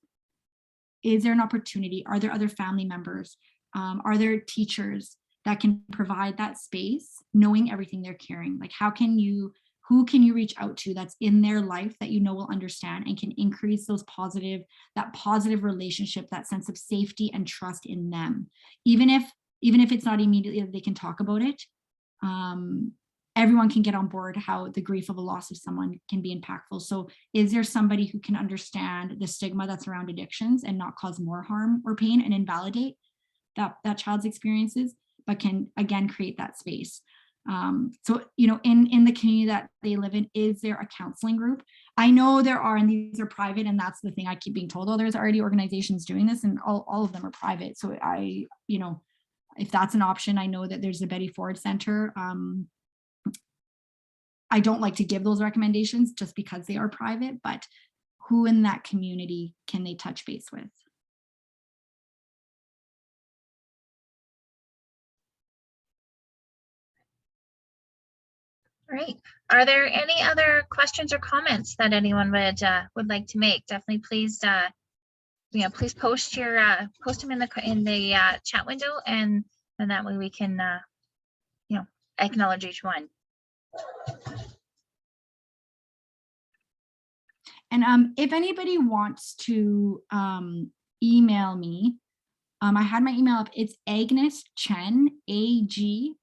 Is there an opportunity? Are there other family members? Are there teachers that can provide that space, knowing everything they're carrying? Like, who can you reach out to that's in their life that will understand and can increase that positive relationship, that sense of safety and trust in them, even if it's not immediately that they can talk about it. everyone can get on board how the grief of a loss of someone can be impactful. So is there somebody who can understand the stigma that's around addictions and not cause more harm or pain and invalidate that child's experiences, but can again create that space? So, you know, in the community that they live in, is there a counseling group? I know there are, and these are private, and that's the thing I keep being told, oh, there's already organizations doing this, and all of them are private. So I, you know, if that's an option, I know that there's a Betty Ford Center. I don't like to give those recommendations just because they are private, but who in that community can they touch base with? Great. Are there any other questions or comments that anyone would like to make? Definitely, please, you know, please post them in the chat window, and that way we can, you know, acknowledge each one. And if anybody wants to email me, I had my email up. It's Agnes Chen, AGNES.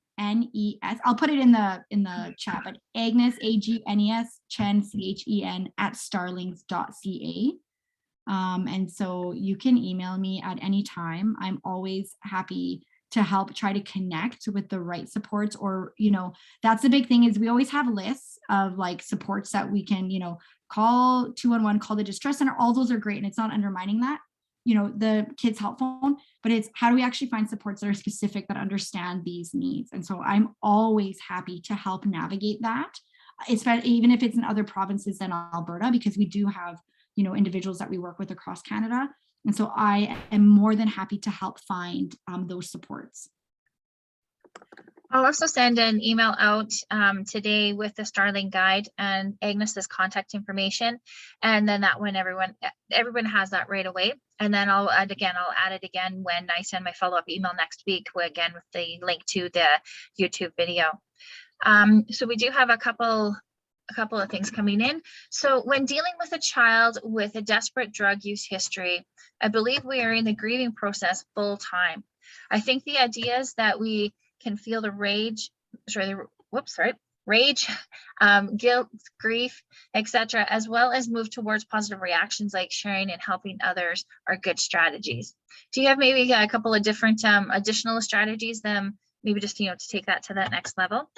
I'll put it in the chat, but Agnes, AGNES, Chen, CHEN @starlings.ca. And so you can email me at any time. I'm always happy to help try to connect with the right supports, or, you know, that's the big thing is we always have lists of like supports that we can, you know, call 211, call the distress center. All those are great. And it's not undermining that, you know, the kids help phone, but it's how do we actually find supports that are specific, that understand these needs? And so I'm always happy to help navigate that, even if it's in other provinces than Alberta, because we do have, you know, individuals that we work with across Canada. And so I am more than happy to help find those supports. I'll also send an email out today with the Starling Guide and Agnes's contact information. And then that one, everyone has that right away. And then I'll add it again when I send my follow-up email next week, again with the link to the YouTube video. So we do have a couple of things coming in. So when dealing with a child with a desperate drug use history, I believe we are in the grieving process full time. I think the idea is that we can feel the rage, guilt, grief, etc., as well as move towards positive reactions like sharing and helping others are good strategies. Do you have maybe a couple of different additional strategies, maybe just, you know, to take that to that next level?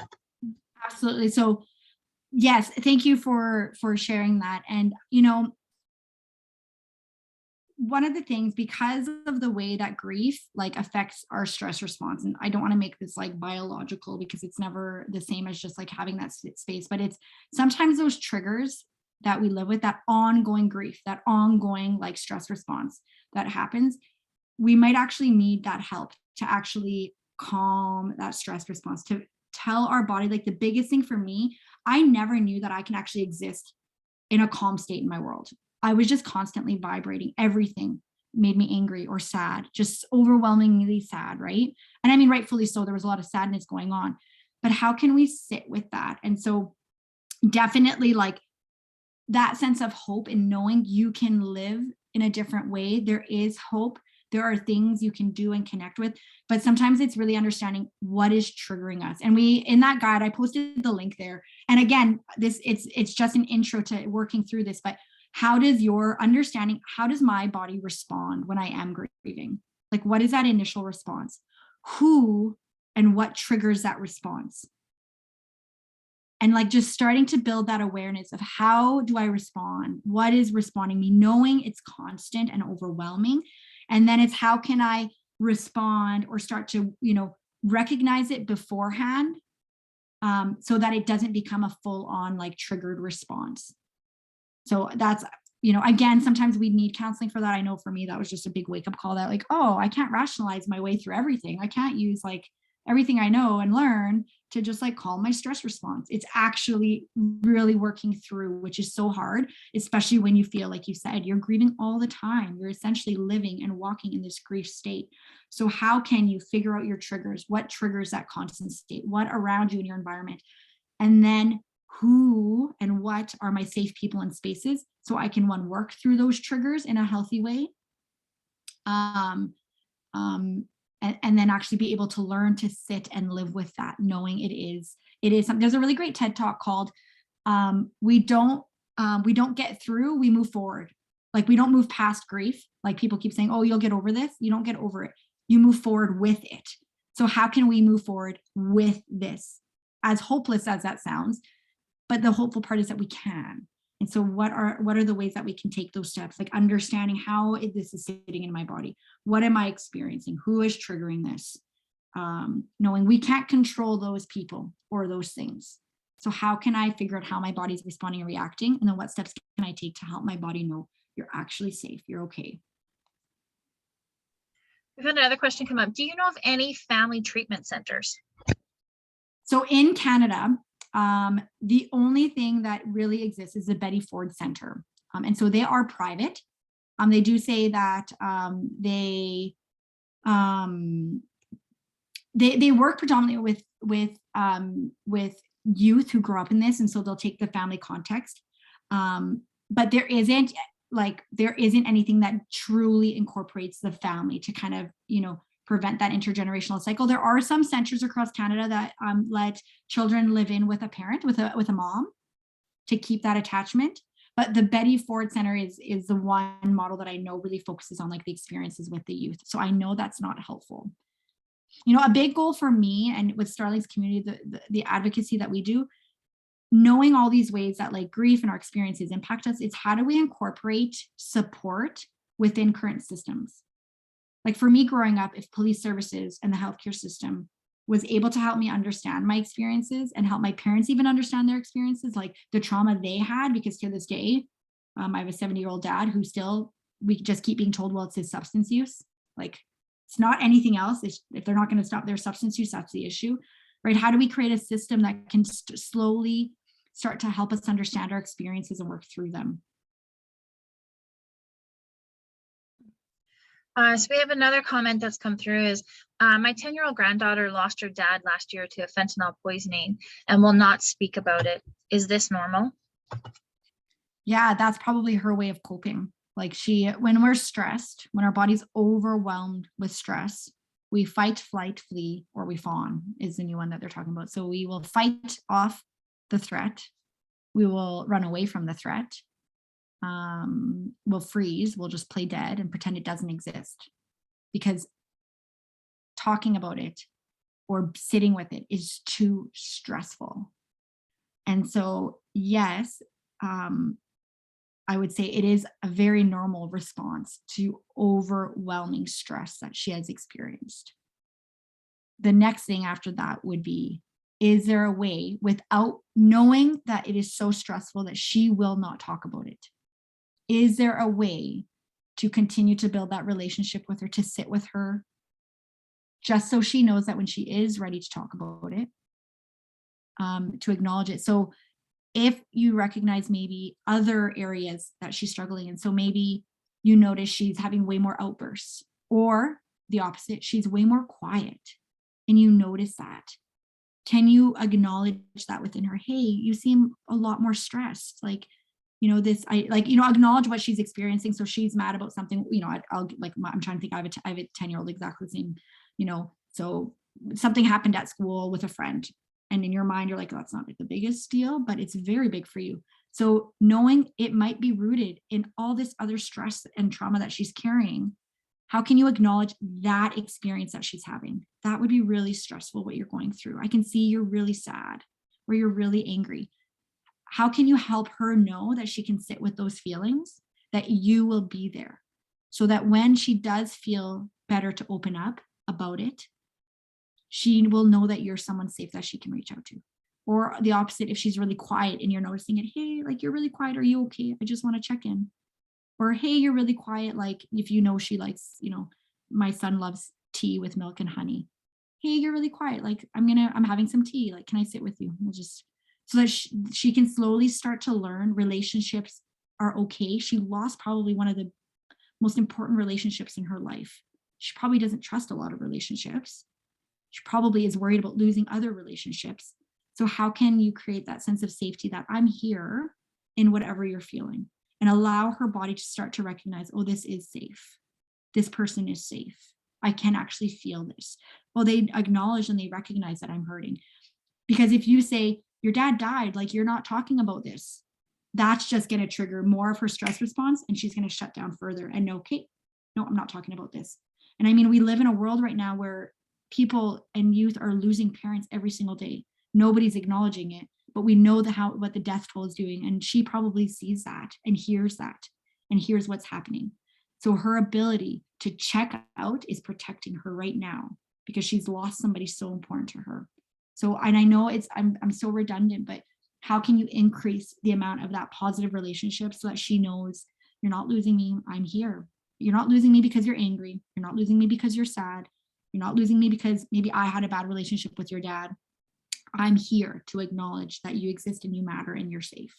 Absolutely. So yes, thank you for sharing that. And, you know, one of the things, because of the way that grief like affects our stress response, and I don't want to make this like biological because it's never the same as just like having that space, but it's sometimes those triggers that we live with, that ongoing grief, that ongoing like stress response that happens, we might actually need that help to actually calm that stress response, to tell our body, like the biggest thing for me, I never knew that I can actually exist in a calm state in my world. I was just constantly vibrating. Everything made me angry or sad, just overwhelmingly sad, right? And I mean, rightfully so, there was a lot of sadness going on, but how can we sit with that? And so definitely like that sense of hope and knowing you can live in a different way. There is hope. There are things you can do and connect with, but sometimes it's really understanding what is triggering us. And in that guide, I posted the link there. And again, it's just an intro to working through this, but how does my body respond when I am grieving? Like, what is that initial response? Who and what triggers that response? And like just starting to build that awareness of how do I respond? What is responding me? Knowing it's constant and overwhelming. And then it's how can I respond or start to, you know, recognize it beforehand, so that it doesn't become a full on like triggered response. So that's, you know, again, sometimes we need counseling for that. I know for me, that was just a big wake up call that like, oh, I can't rationalize my way through everything. I can't use like everything I know and learn to just like calm my stress response. It's actually really working through, which is so hard, especially when you feel, like you said, you're grieving all the time. You're essentially living and walking in this grief state. So how can you figure out your triggers? What triggers that constant state? What around you in your environment? And then who and what are my safe people and spaces so I can work through those triggers in a healthy way. And then actually be able to learn to sit and live with that, knowing it is it is something. There's a really great TED talk called we don't get through, we move forward. Like we don't move past grief. Like people keep saying, oh, you'll get over this. You don't get over it. You move forward with it. So how can we move forward with this? As hopeless as that sounds, but the hopeful part is that we can. And so what are the ways that we can take those steps? Like understanding how this is sitting in my body. What am I experiencing? Who is triggering this? Knowing we can't control those people or those things. So how can I figure out how my body's responding and reacting? And then what steps can I take to help my body know you're actually safe, you're okay? We've had another question come up. Do you know of any family treatment centers? So in Canada, the only thing that really exists is the Betty Ford Center. And so they are private. They do say that they work predominantly with youth who grow up in this, and so they'll take the family context. But there isn't anything that truly incorporates the family to kind of, prevent that intergenerational cycle. There are some centers across Canada that let children live in with a parent, with a mom, to keep that attachment. But the Betty Ford Center is the one model that I know really focuses on like the experiences with the youth. So I know that's not helpful. A big goal for me and with Starlings Community, the advocacy that we do, knowing all these ways that like grief and our experiences impact us, is how do we incorporate support within current systems? Like for me growing up, if police services and the healthcare system was able to help me understand my experiences and help my parents even understand their experiences, like the trauma they had, because to this day, I have a 70-year-old dad who we just keep being told, well, it's his substance use. Like it's not anything else. If they're not going to stop their substance use, that's the issue, right? How do we create a system that can slowly start to help us understand our experiences and work through them? So we have another comment that's come through is, my 10-year-old granddaughter lost her dad last year to a fentanyl poisoning and will not speak about it. Is this normal? Yeah, that's probably her way of coping. Like when we're stressed, when our body's overwhelmed with stress, we fight, flight, flee, or we fawn is the new one that they're talking about. So we will fight off the threat. We will run away from the threat. We'll freeze, we'll just play dead and pretend it doesn't exist, because talking about it or sitting with it is too stressful. And so, yes, I would say it is a very normal response to overwhelming stress that she has experienced. The next thing after that would be, is there a way, without knowing that it is so stressful that she will not talk about it, is there a way to continue to build that relationship with her, to sit with her, just so she knows that when she is ready to talk about it, to acknowledge it? So if you recognize maybe other areas that she's struggling in, so maybe you notice she's having way more outbursts, or the opposite, she's way more quiet, and you notice that, can you acknowledge that within her? Hey, you seem a lot more stressed. Like, acknowledge what she's experiencing. So she's mad about something, I'm trying to think, I have a 10-year-old exactly the same, so something happened at school with a friend, and in your mind, you're like, that's not like the biggest deal, but it's very big for you. So knowing it might be rooted in all this other stress and trauma that she's carrying, how can you acknowledge that experience that she's having? That would be really stressful, what you're going through. I can see you're really sad or you're really angry. How can you help her know that she can sit with those feelings, that you will be there, so that when she does feel better to open up about it, she will know that you're someone safe that she can reach out to? Or the opposite, if she's really quiet and you're noticing it, hey, like you're really quiet, are you okay? I just want to check in. Or hey, you're really quiet, like if she likes, my son loves tea with milk and honey. Hey, you're really quiet, like I'm having some tea, like can I sit with you? We'll just, so that she can slowly start to learn relationships are okay. She lost probably one of the most important relationships in her life. She probably doesn't trust a lot of relationships. She probably is worried about losing other relationships. So how can you create that sense of safety, that I'm here in whatever you're feeling, and allow her body to start to recognize, oh, this is safe. This person is safe. I can actually feel this. Well, they acknowledge and they recognize that I'm hurting. Because if you say your dad died, like you're not talking about this, that's just going to trigger more of her stress response, and she's going to shut down further and no, okay, no, I'm not talking about this. And I mean, we live in a world right now where people and youth are losing parents every single day. Nobody's acknowledging it, but we know what the death toll is doing. And she probably sees that and hears what's happening. So her ability to check out is protecting her right now because she's lost somebody so important to her. So, and I know I'm so redundant, but how can you increase the amount of that positive relationship so that she knows you're not losing me, I'm here. You're not losing me because you're angry. You're not losing me because you're sad. You're not losing me because maybe I had a bad relationship with your dad. I'm here to acknowledge that you exist and you matter and you're safe.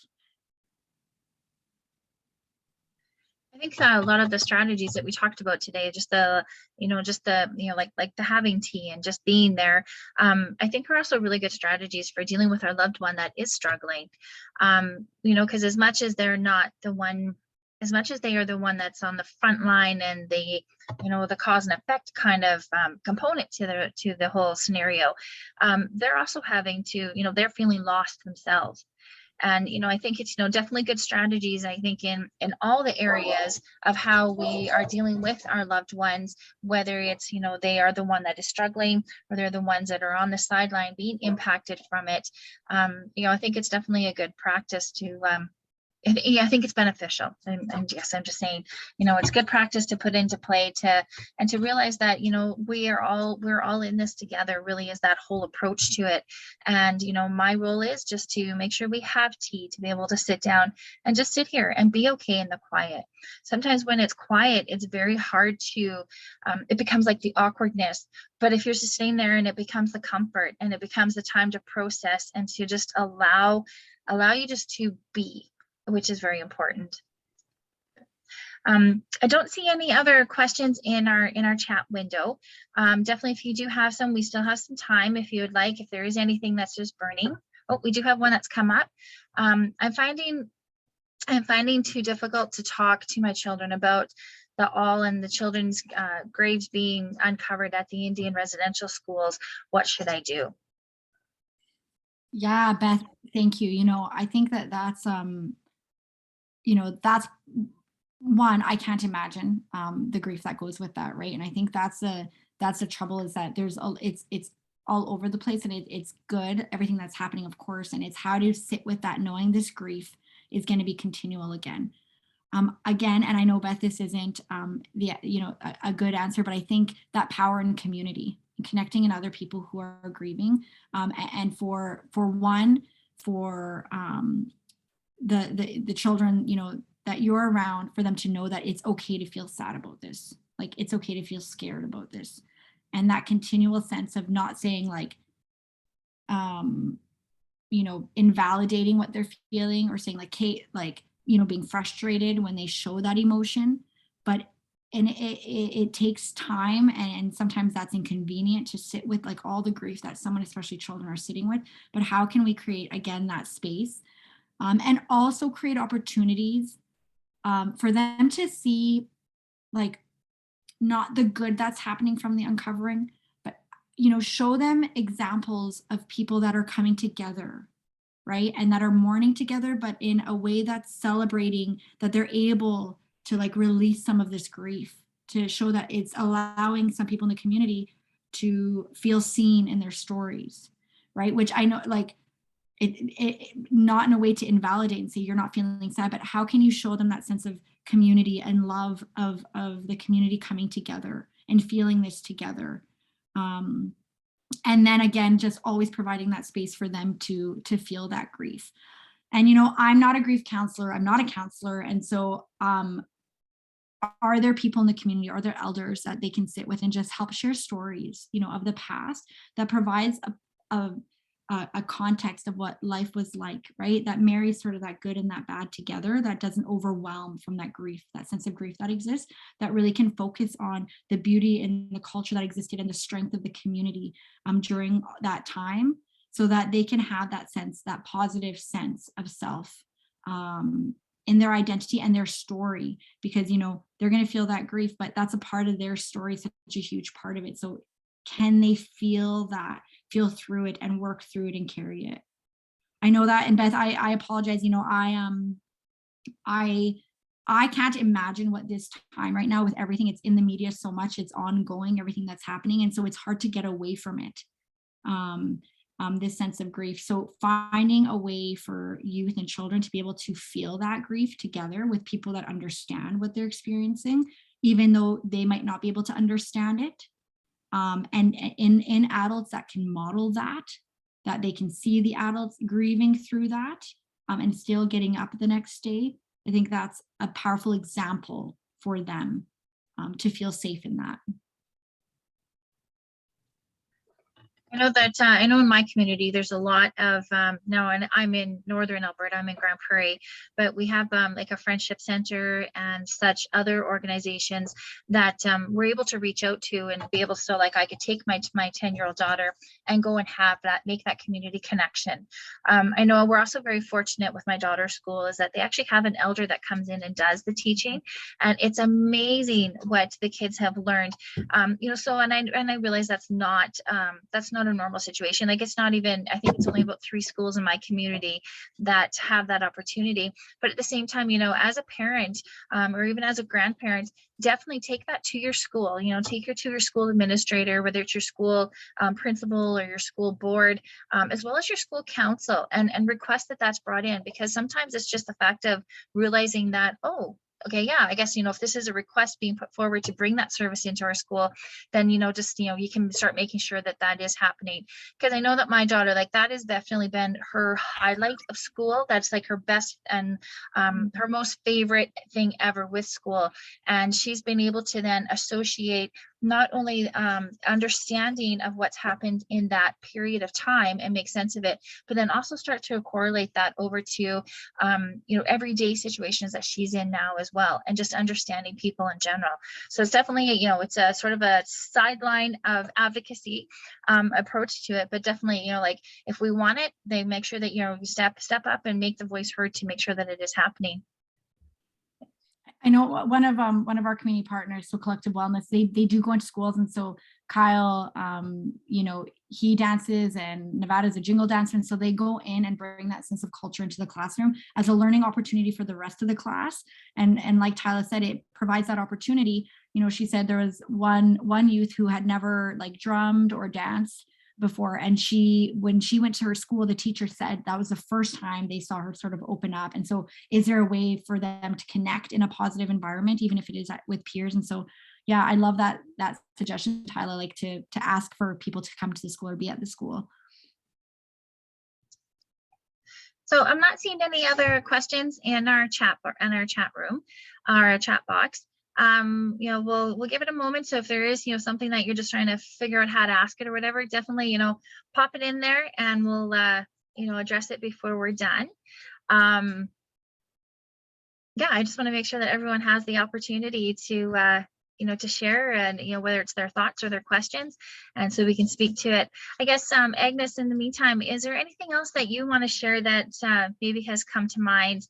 I think a lot of the strategies that we talked about today, just the like the having tea and just being there, I think are also really good strategies for dealing with our loved one that is struggling. Because as much as they are the one that's on the front line and the cause and effect kind of component to the whole scenario, they're also having to, they're feeling lost themselves. And, I think it's, definitely good strategies, I think, in all the areas of how we are dealing with our loved ones, whether it's, they are the one that is struggling or they're the ones that are on the sideline being impacted from it. I think it's definitely a good practice to, I think it's beneficial. And yes, I'm just saying, it's good practice to put into play to realize that, we're all in this together, really is that whole approach to it. And, my role is just to make sure we have tea to be able to sit down and just sit here and be okay in the quiet. Sometimes when it's quiet, it's very hard to, it becomes like the awkwardness, but if you're just sitting there and it becomes the comfort and it becomes the time to process and to just allow you just to be, which is very important. I don't see any other questions in our chat window. Definitely, if you do have some, we still have some time if you would like, if there is anything that's just burning. Oh, we do have one that's come up. I'm finding too difficult to talk to my children about the all and the children's graves being uncovered at the Indian residential schools. What should I do? Yeah, Beth, thank you. I think that's that's one, I can't imagine the grief that goes with that, right? And I think that's the trouble, is that it's all over the place, and it's good, everything that's happening, of course, and it's how to sit with that, knowing this grief is going to be continual again. Again, and I know, Beth, this isn't a good answer, but I think that power in community, connecting in other people who are grieving, and for the children, that you're around, for them to know that it's okay to feel sad about this. Like, it's okay to feel scared about this. And that continual sense of not saying like, invalidating what they're feeling, or saying like, Kate, like, being frustrated when they show that emotion. And it takes time, and sometimes that's inconvenient to sit with like all the grief that someone, especially children, are sitting with. But how can we create, again, that space, and also create opportunities for them to see, like, not the good that's happening from the uncovering, but, show them examples of people that are coming together, right? And that are mourning together, but in a way that's celebrating that they're able to like release some of this grief, to show that it's allowing some people in the community to feel seen in their stories, right? Which I know, like, it not in a way to invalidate and say you're not feeling sad, but how can you show them that sense of community and love of the community coming together and feeling this together? And then again, just always providing that space for them to feel that grief. And, I'm not a grief counselor, I'm not a counselor. And so are there people in the community, are there elders that they can sit with and just help share stories, of the past, that provides a context of what life was like, right? That marries sort of that good and that bad together, that doesn't overwhelm from that grief, that sense of grief that exists, that really can focus on the beauty and the culture that existed and the strength of the community during that time, so that they can have that sense, that positive sense of self in their identity and their story, because, they're going to feel that grief, but that's a part of their story, such a huge part of it. So can they feel that feel through it and work through it and carry it. I know that. And Beth, I apologize. You know, I can't imagine what this time right now with everything, it's in the media so much, it's ongoing, everything that's happening. And so it's hard to get away from it. This sense of grief. So finding a way for youth and children to be able to feel that grief together with people that understand what they're experiencing, even though they might not be able to understand it. And in adults that can model that they can see the adults grieving through that, and still getting up the next day. I think that's a powerful example for them to feel safe in that. I know that I know in my community there's a lot of now, and I'm in northern Alberta, I'm in Grand Prairie, but we have like a friendship center and such other organizations that we're able to reach out to and be able to, so like I could take my 10-year-old daughter and go and have that, make that community connection. I know we're also very fortunate with my daughter's school is that they actually have an elder that comes in and does the teaching, and it's amazing what the kids have learned. You know, so and I realize that's not a normal situation. Like it's not even, I think it's only about 3 schools in my community that have that opportunity. But at the same time, you know, as a parent or even as a grandparent, definitely take that to your school. You know, take her to your school administrator, whether it's your school principal or your school board, as well as your school council, and request that that's brought in, because sometimes it's just the fact of realizing that, oh, okay, yeah, I guess, you know, if this is a request being put forward to bring that service into our school, then, you know, just, you know, you can start making sure that that is happening. Because I know that my daughter, like that has definitely been her highlight of school. That's like her best and her most favorite thing ever with school. And she's been able to then associate not only understanding of what's happened in that period of time and make sense of it, but then also start to correlate that over to, you know, everyday situations that she's in now as well, and just understanding people in general. So it's definitely, you know, it's a sort of a sideline of advocacy approach to it, but definitely, you know, like if we want it, they make sure that, you know, you step up and make the voice heard to make sure that it is happening. I know one of our community partners, so Collective Wellness, they do go into schools, and so Kyle, you know, he dances, and Nevada's a jingle dancer, and so they go in and bring that sense of culture into the classroom as a learning opportunity for the rest of the class. And like Tyler said, it provides that opportunity. You know, she said there was one youth who had never like drummed or danced before, and when she went to her school, the teacher said that was the first time they saw her sort of open up. And so is there a way for them to connect in a positive environment, even if it is with peers? And so yeah, I love that suggestion, Tyler, like to ask for people to come to the school or be at the school. So I'm not seeing any other questions in our chat room, our chat box. You know, we'll give it a moment. So if there is, you know, something that you're just trying to figure out how to ask it or whatever, definitely, you know, pop it in there and we'll, you know, address it before we're done. Yeah, I just want to make sure that everyone has the opportunity to, you know, to share, and, you know, whether it's their thoughts or their questions, and so we can speak to it. I guess, Agnes, in the meantime, is there anything else that you want to share that maybe has come to mind?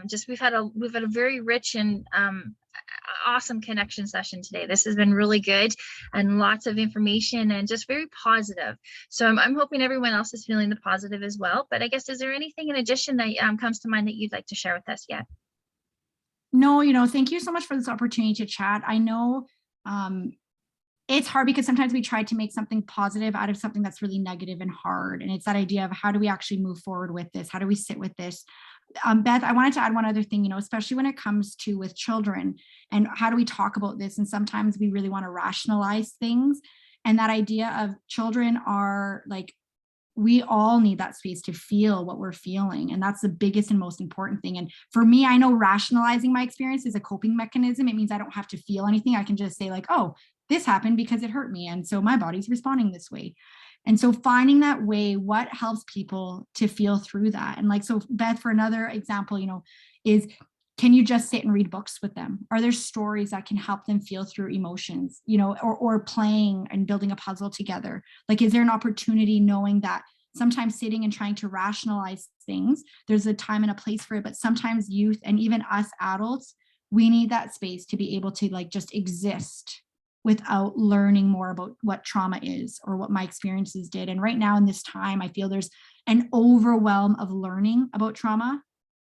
Just we've had a very rich and awesome connection session today. This has been really good and lots of information and just very positive. So I'm hoping everyone else is feeling the positive as well. But I guess, is there anything in addition that comes to mind that you'd like to share with us yet? No, you know, thank you so much for this opportunity to chat. I know it's hard because sometimes we try to make something positive out of something that's really negative and hard. And it's that idea of how do we actually move forward with this? How do we sit with this? Beth, I wanted to add one other thing, you know, especially when it comes to with children, and how do we talk about this? And sometimes we really want to rationalize things. And that idea of children are like, we all need that space to feel what we're feeling. And that's the biggest and most important thing. And for me, I know rationalizing my experience is a coping mechanism. It means I don't have to feel anything. I can just say like, oh, this happened because it hurt me. And so my body's responding this way. And so finding that way, what helps people to feel through that? And like, so Beth, for another example, you know, is, can you just sit and read books with them? Are there stories that can help them feel through emotions, you know, or playing and building a puzzle together? Like, is there an opportunity knowing that sometimes sitting and trying to rationalize things, there's a time and a place for it, but sometimes youth and even us adults, we need that space to be able to like just exist without learning more about what trauma is or what my experiences did. And right now in this time, I feel there's an overwhelm of learning about trauma.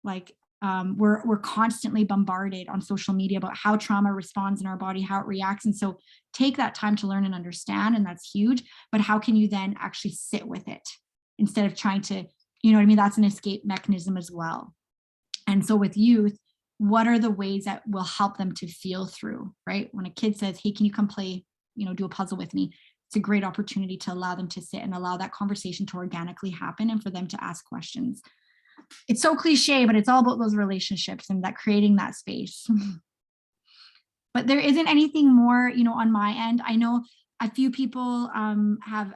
Like we're constantly bombarded on social media about how trauma responds in our body, how it reacts. And so take that time to learn and understand, and that's huge. But how can you then actually sit with it instead of trying to, you know what I mean? That's an escape mechanism as well. And so with youth, what are the ways that will help them to feel through, right? When a kid says, hey, can you come play, you know, do a puzzle with me? It's a great opportunity to allow them to sit and allow that conversation to organically happen and for them to ask questions. It's so cliche, but it's all about those relationships and that creating that space. But there isn't anything more, you know, on my end. I know a few people have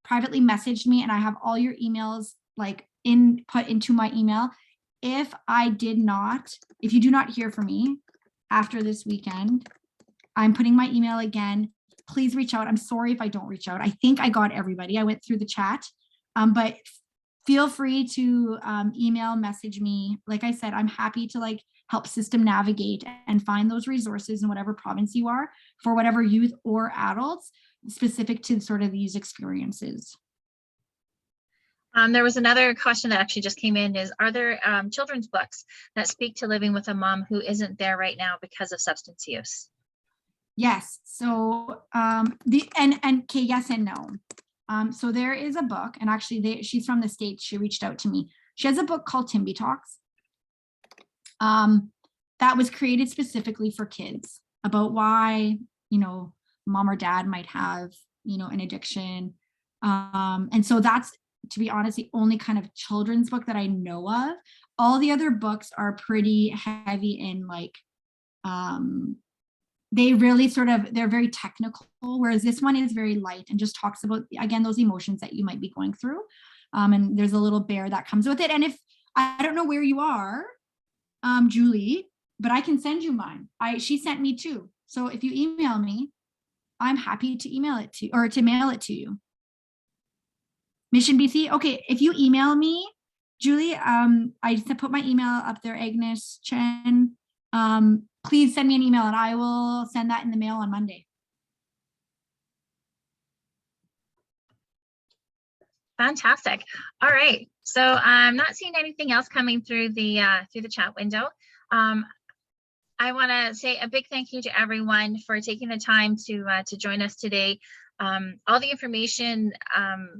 privately messaged me, and I have all your emails like put into my email. If you do not hear from me after this weekend, I'm putting my email again. Please reach out. I'm sorry if I don't reach out. I think I got everybody. I went through the chat, but feel free to email, message me. Like I said, I'm happy to like help system navigate and find those resources in whatever province you are for whatever youth or adults specific to sort of these experiences. There was another question that actually just came in is, are there children's books that speak to living with a mom who isn't there right now because of substance use? Yes. So yes and no. So there is a book, and actually she's from the States. She reached out to me. She has a book called Timby Talks that was created specifically for kids about why, you know, mom or dad might have, you know, an addiction. And so that's, to be honest, the only kind of children's book that I know of. All the other books are pretty heavy in like, they really they're very technical, whereas this one is very light and just talks about, again, those emotions that you might be going through. And there's a little bear that comes with it. And if, I don't know where you are, Julie, but I can send you mine. She sent me two. So if you email me, I'm happy to email it to you or to mail it to you. Mission BC. Okay, if you email me, Julie, I just put my email up there, Agnes Chen. Please send me an email and I will send that in the mail on Monday. Fantastic. All right. So I'm not seeing anything else coming through the chat window. I want to say a big thank you to everyone for taking the time to join us today. All the information,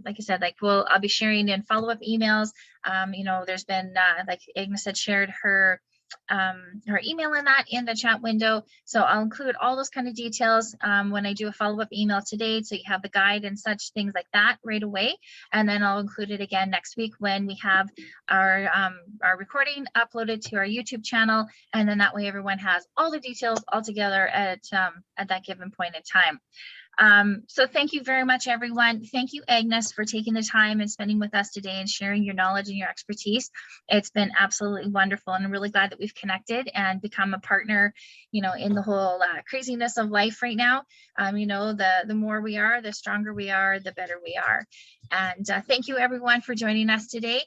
like I said, like I'll be sharing in follow-up emails. You know, there's been, like Agnes had shared her email in the chat window. So I'll include all those kind of details when I do a follow-up email today. So you have the guide and such things like that right away. And then I'll include it again next week when we have our recording uploaded to our YouTube channel. And then that way everyone has all the details all together at that given point in time. So thank you very much, everyone. Thank you, Agnes, for taking the time and spending with us today and sharing your knowledge and your expertise. It's been absolutely wonderful, and I'm really glad that we've connected and become a partner, you know, in the whole craziness of life right now. You know, the more we are, the stronger we are, the better we are. And thank you, everyone, for joining us today.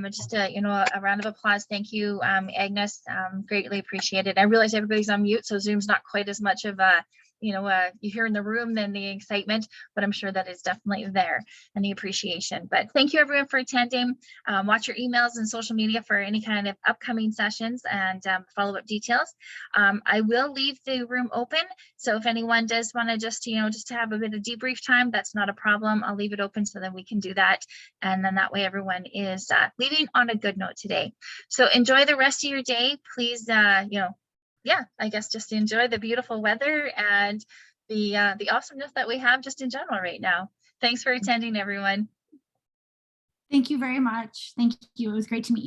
Just you know, a round of applause. Thank you, Agnes. Greatly appreciated. I realize everybody's on mute, so Zoom's not quite as much of a, you know, you hear in the room than the excitement, but I'm sure that is definitely there and the appreciation. But thank you, everyone, for attending. Watch your emails and social media for any kind of upcoming sessions and follow-up details. I will leave the room open, so if anyone does want to just to have a bit of debrief time, that's not a problem. I'll leave it open so that we can do that, and then that way everyone is leaving on a good note today. So enjoy the rest of your day. Please, you know, yeah, I guess just enjoy the beautiful weather and the awesomeness that we have just in general right now. Thanks for attending, everyone. Thank you very much. Thank you. It was great to meet you.